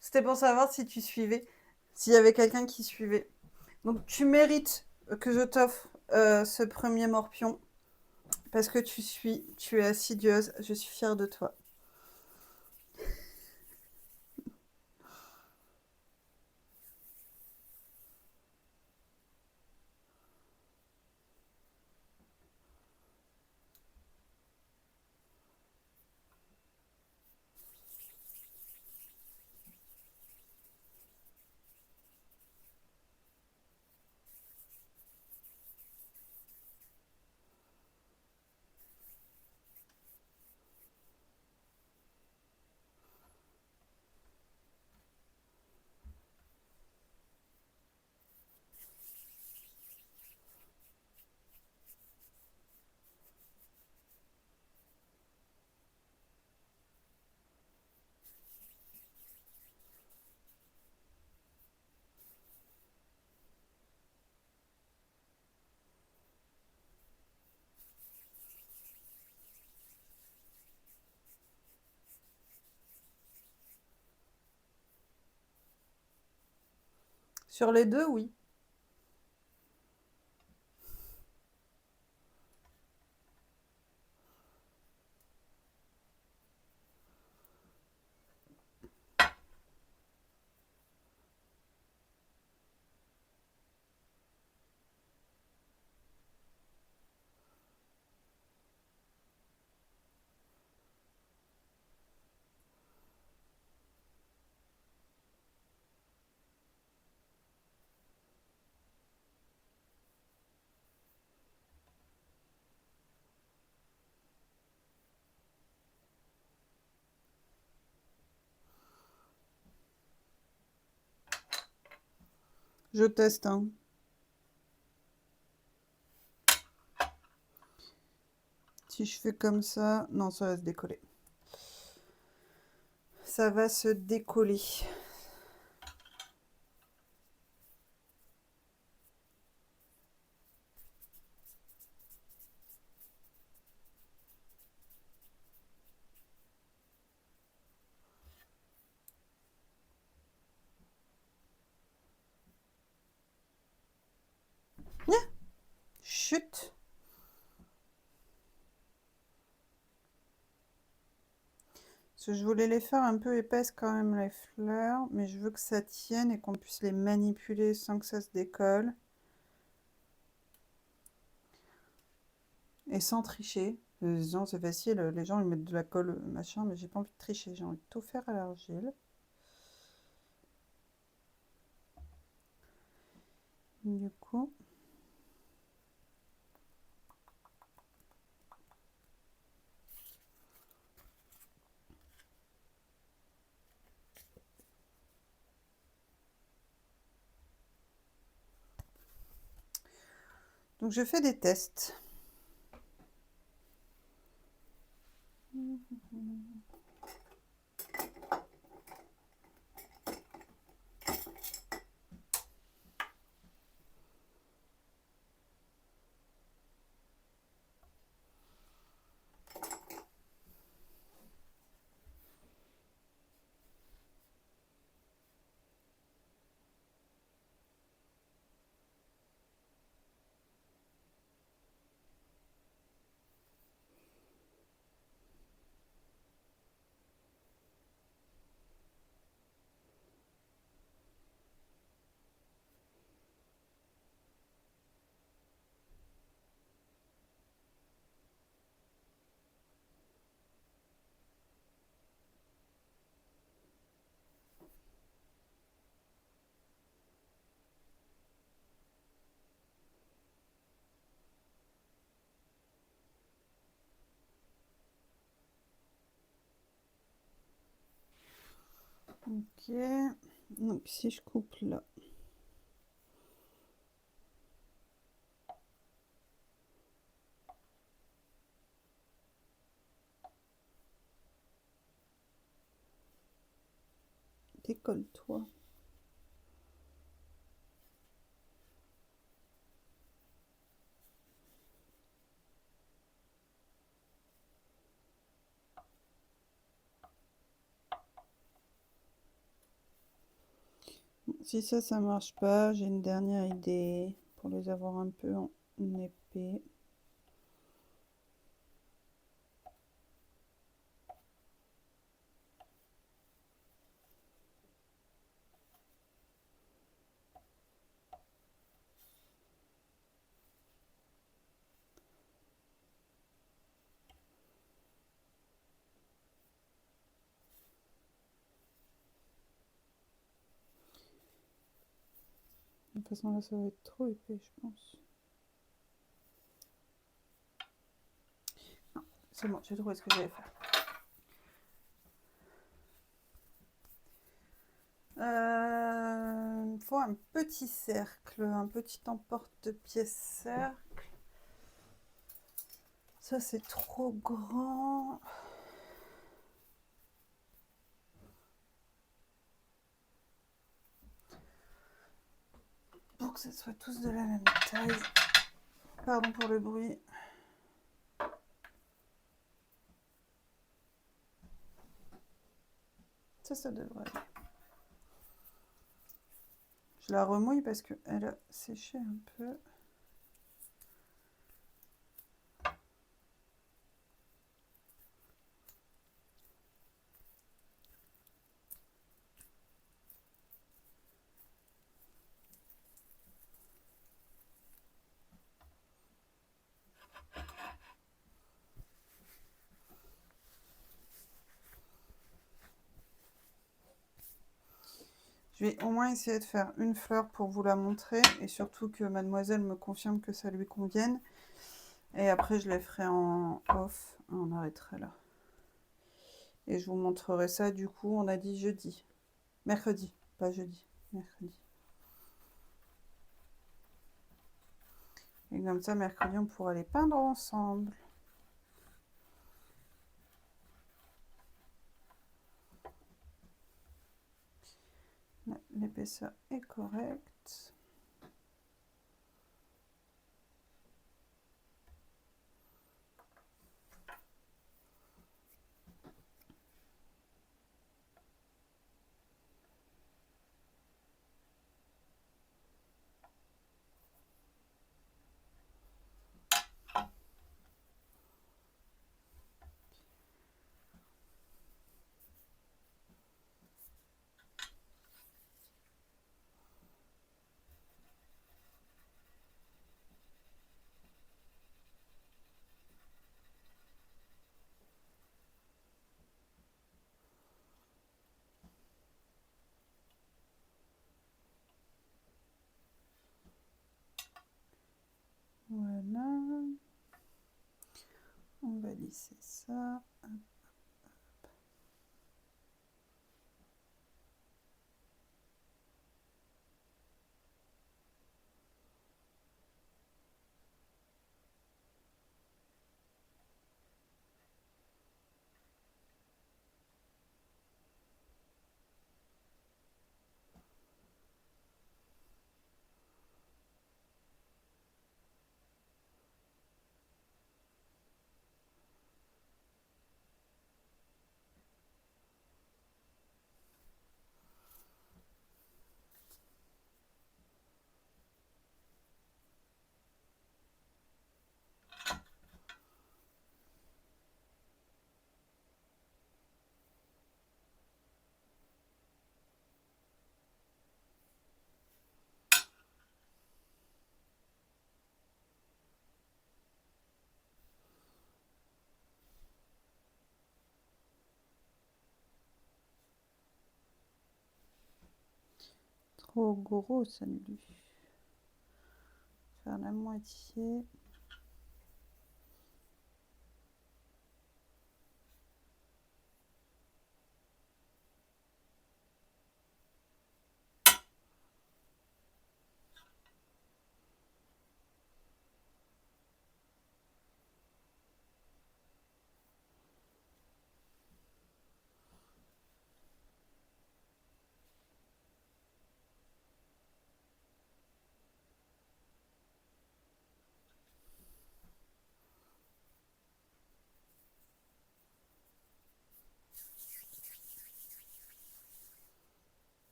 Speaker 1: C'était pour savoir si tu suivais, s'il y avait quelqu'un qui suivait. Donc tu mérites que je t'offre ce premier morpion parce que tu es assidieuse. Je suis fière de toi. Sur les deux, oui. Je teste, hein. Si je fais comme ça, non, ça va se décoller. Ça va se décoller. Ah, chut. Parce que je voulais les faire un peu épaisses quand même, les fleurs, mais je veux que ça tienne et qu'on puisse les manipuler sans que ça se décolle. Et sans tricher. Non, c'est facile, les gens ils mettent de la colle, machin, mais j'ai pas envie de tricher, j'ai envie de tout faire à l'argile. Du coup... Donc je fais des tests. Ok, donc si je coupe là. Décolle-toi. Si ça marche pas, j'ai une dernière idée pour les avoir un peu en épais. De toute façon là ça va être trop épais je pense. Non, c'est bon, j'ai trouvé ce que j'allais faire. Il faut un petit cercle, un petit emporte-pièce cercle. Ça c'est trop grand. Pour que ce soit tous de la même taille. Pardon pour le bruit. Ça devrait aller. Je la remouille parce qu'elle a séché un peu. Je vais au moins essayer de faire une fleur pour vous la montrer et surtout que mademoiselle me confirme que ça lui convienne. Et après je les ferai en off, on arrêterait là. Et je vous montrerai ça du coup, on a dit jeudi. Mercredi, pas jeudi, mercredi. Et comme ça, mercredi, on pourra les peindre ensemble. L'épaisseur est correcte. Voilà. On va lisser ça. Trop gros, ça lui. Faire la moitié.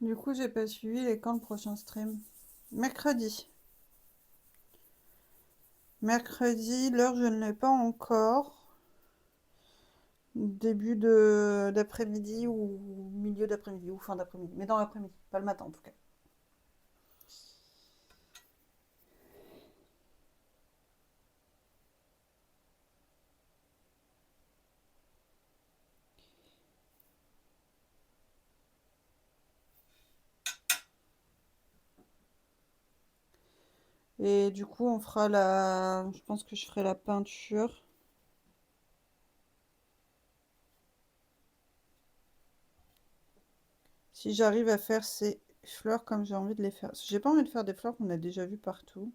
Speaker 1: Du coup, j'ai pas suivi les quand le prochain stream. Mercredi. Mercredi, l'heure, je ne l'ai pas encore. Début d'après-midi ou milieu d'après-midi ou fin d'après-midi. Mais dans l'après-midi, pas le matin en tout cas. Et du coup, on fera la... Je pense que je ferai la peinture. Si j'arrive à faire ces fleurs comme j'ai envie de les faire. J'ai pas envie de faire des fleurs qu'on a déjà vues partout.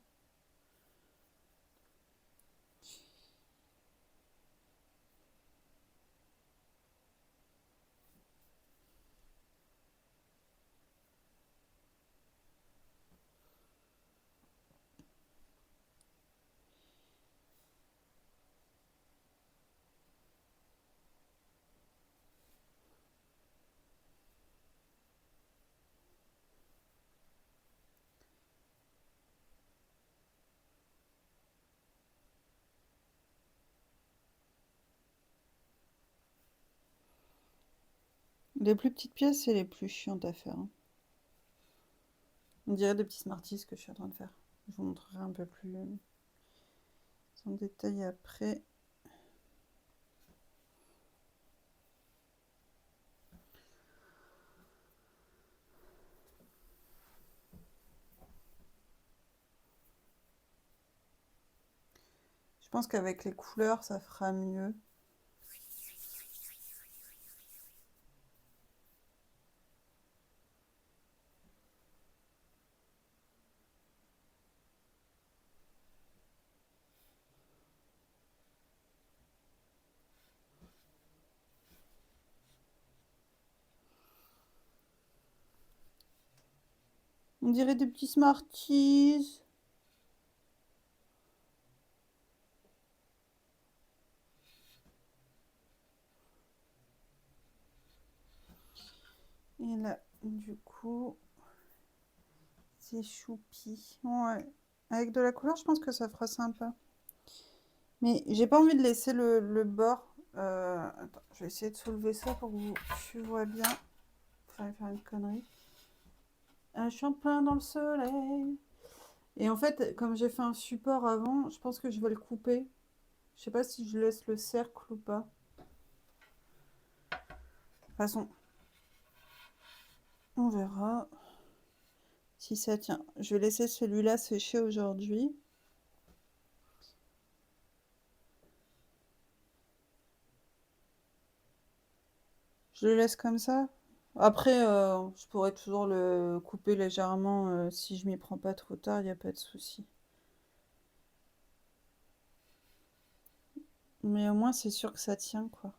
Speaker 1: Les plus petites pièces, c'est les plus chiantes à faire, hein. On dirait des petits Smarties que je suis en train de faire. Je vous montrerai un peu plus en détail après. Je pense qu'avec les couleurs, ça fera mieux. On dirait des petits Smarties. Et là, du coup, c'est choupi. Ouais. Avec de la couleur, je pense que ça fera sympa. Mais j'ai pas envie de laisser le bord. Attends, je vais essayer de soulever ça pour que tu vois bien. Faut faire une connerie. Un champlain dans le soleil. Et en fait, comme j'ai fait un support avant, je pense que je vais le couper. Je sais pas si je laisse le cercle ou pas. De toute façon, on verra si ça tient. Je vais laisser celui-là sécher aujourd'hui. Je le laisse comme ça. Après, je pourrais toujours le couper légèrement si je m'y prends pas trop tard, il n'y a pas de souci. Mais au moins, c'est sûr que ça tient, quoi.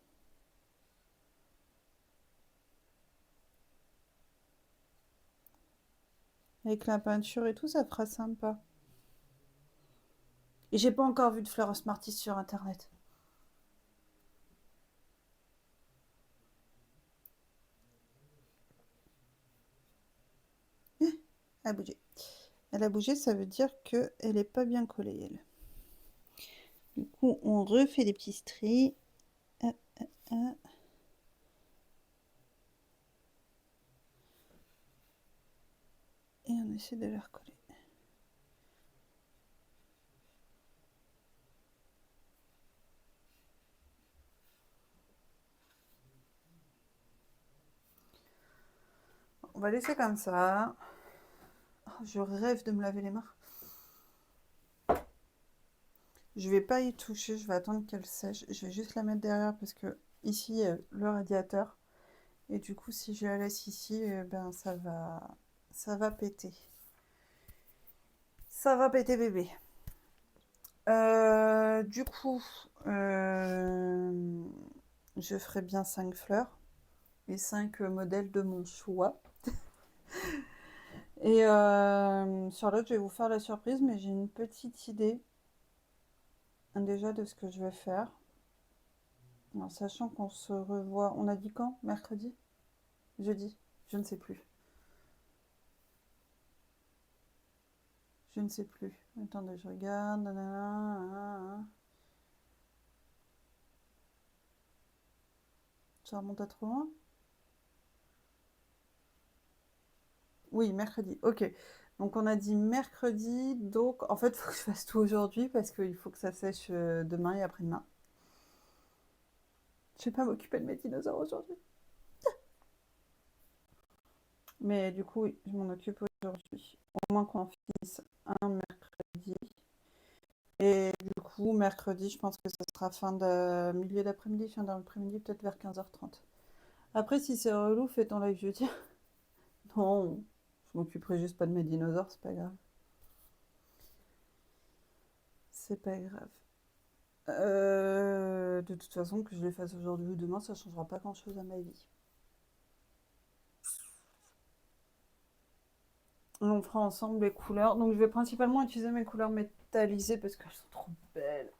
Speaker 1: Avec la peinture et tout, ça fera sympa. Et j'ai pas encore vu de fleurs Smarties sur internet. Elle a bougé. Elle a bougé, ça veut dire qu'elle est pas bien collée, elle. Du coup, on refait des petits stries. Ah, ah, ah. Et on essaie de les recoller. On va laisser comme ça. Oh, je rêve de me laver les mains. Je vais pas y toucher, je vais attendre qu'elle sèche. Je vais juste la mettre derrière parce que ici, le radiateur. Et du coup, si je la laisse ici, ben ça va péter. Ça va péter bébé. Du coup, je ferai bien 5 fleurs et 5 modèles de mon choix. Et sur l'autre, je vais vous faire la surprise, mais j'ai une petite idée déjà de ce que je vais faire. En sachant qu'on se revoit, on a dit quand? Mercredi? Jeudi? Je ne sais plus. Je ne sais plus. Attendez, je regarde. Nanana. Ça remonte à trop loin? Oui, mercredi. Ok. Donc on a dit mercredi. Donc en fait, il faut que je fasse tout aujourd'hui parce qu'il faut que ça sèche demain et après-demain. Je vais pas m'occuper de mes dinosaures aujourd'hui. Mais du coup, oui, je m'en occupe aujourd'hui. Au moins qu'on en finisse un mercredi. Et du coup, mercredi, je pense que ce sera fin de milieu d'après-midi, fin d'après-midi, peut-être vers 15h30. Après, si c'est relou, fais ton live jeudi. Non, je m'occuperai juste pas de mes dinosaures, c'est pas grave. C'est pas grave. De toute façon, que je les fasse aujourd'hui ou demain, ça changera pas grand-chose à ma vie. On fera ensemble les couleurs. Donc, je vais principalement utiliser mes couleurs métallisées parce qu'elles sont trop belles.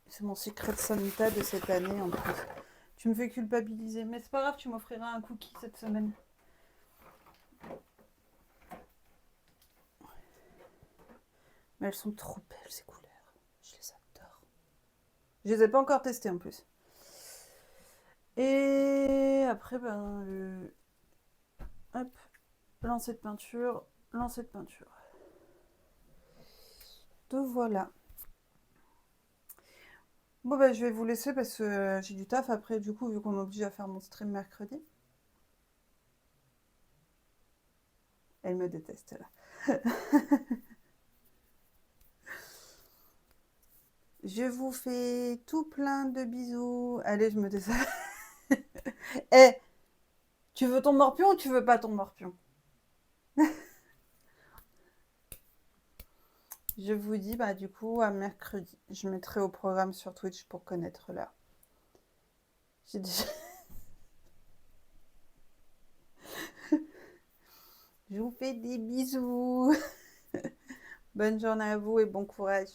Speaker 1: C'est mon secret de Santa de cette année en plus. Tu me fais culpabiliser, mais c'est pas grave, tu m'offriras un cookie cette semaine. Mais elles sont trop belles ces couleurs. Je les adore. Je les ai pas encore testées en plus. Et après, hop, lancer de peinture, lancer de peinture. Donc voilà. Bon bah je vais vous laisser parce que j'ai du taf après du coup vu qu'on m'oblige à faire mon stream mercredi. Elle me déteste là. Je vous fais tout plein de bisous. Allez, je me déteste. Eh, tu veux ton morpion ou tu veux pas ton morpion? Je vous dis bah du coup à mercredi. Je mettrai au programme sur Twitch pour connaître l'heure. J'ai déjà... Je vous fais des bisous. Bonne journée à vous et bon courage.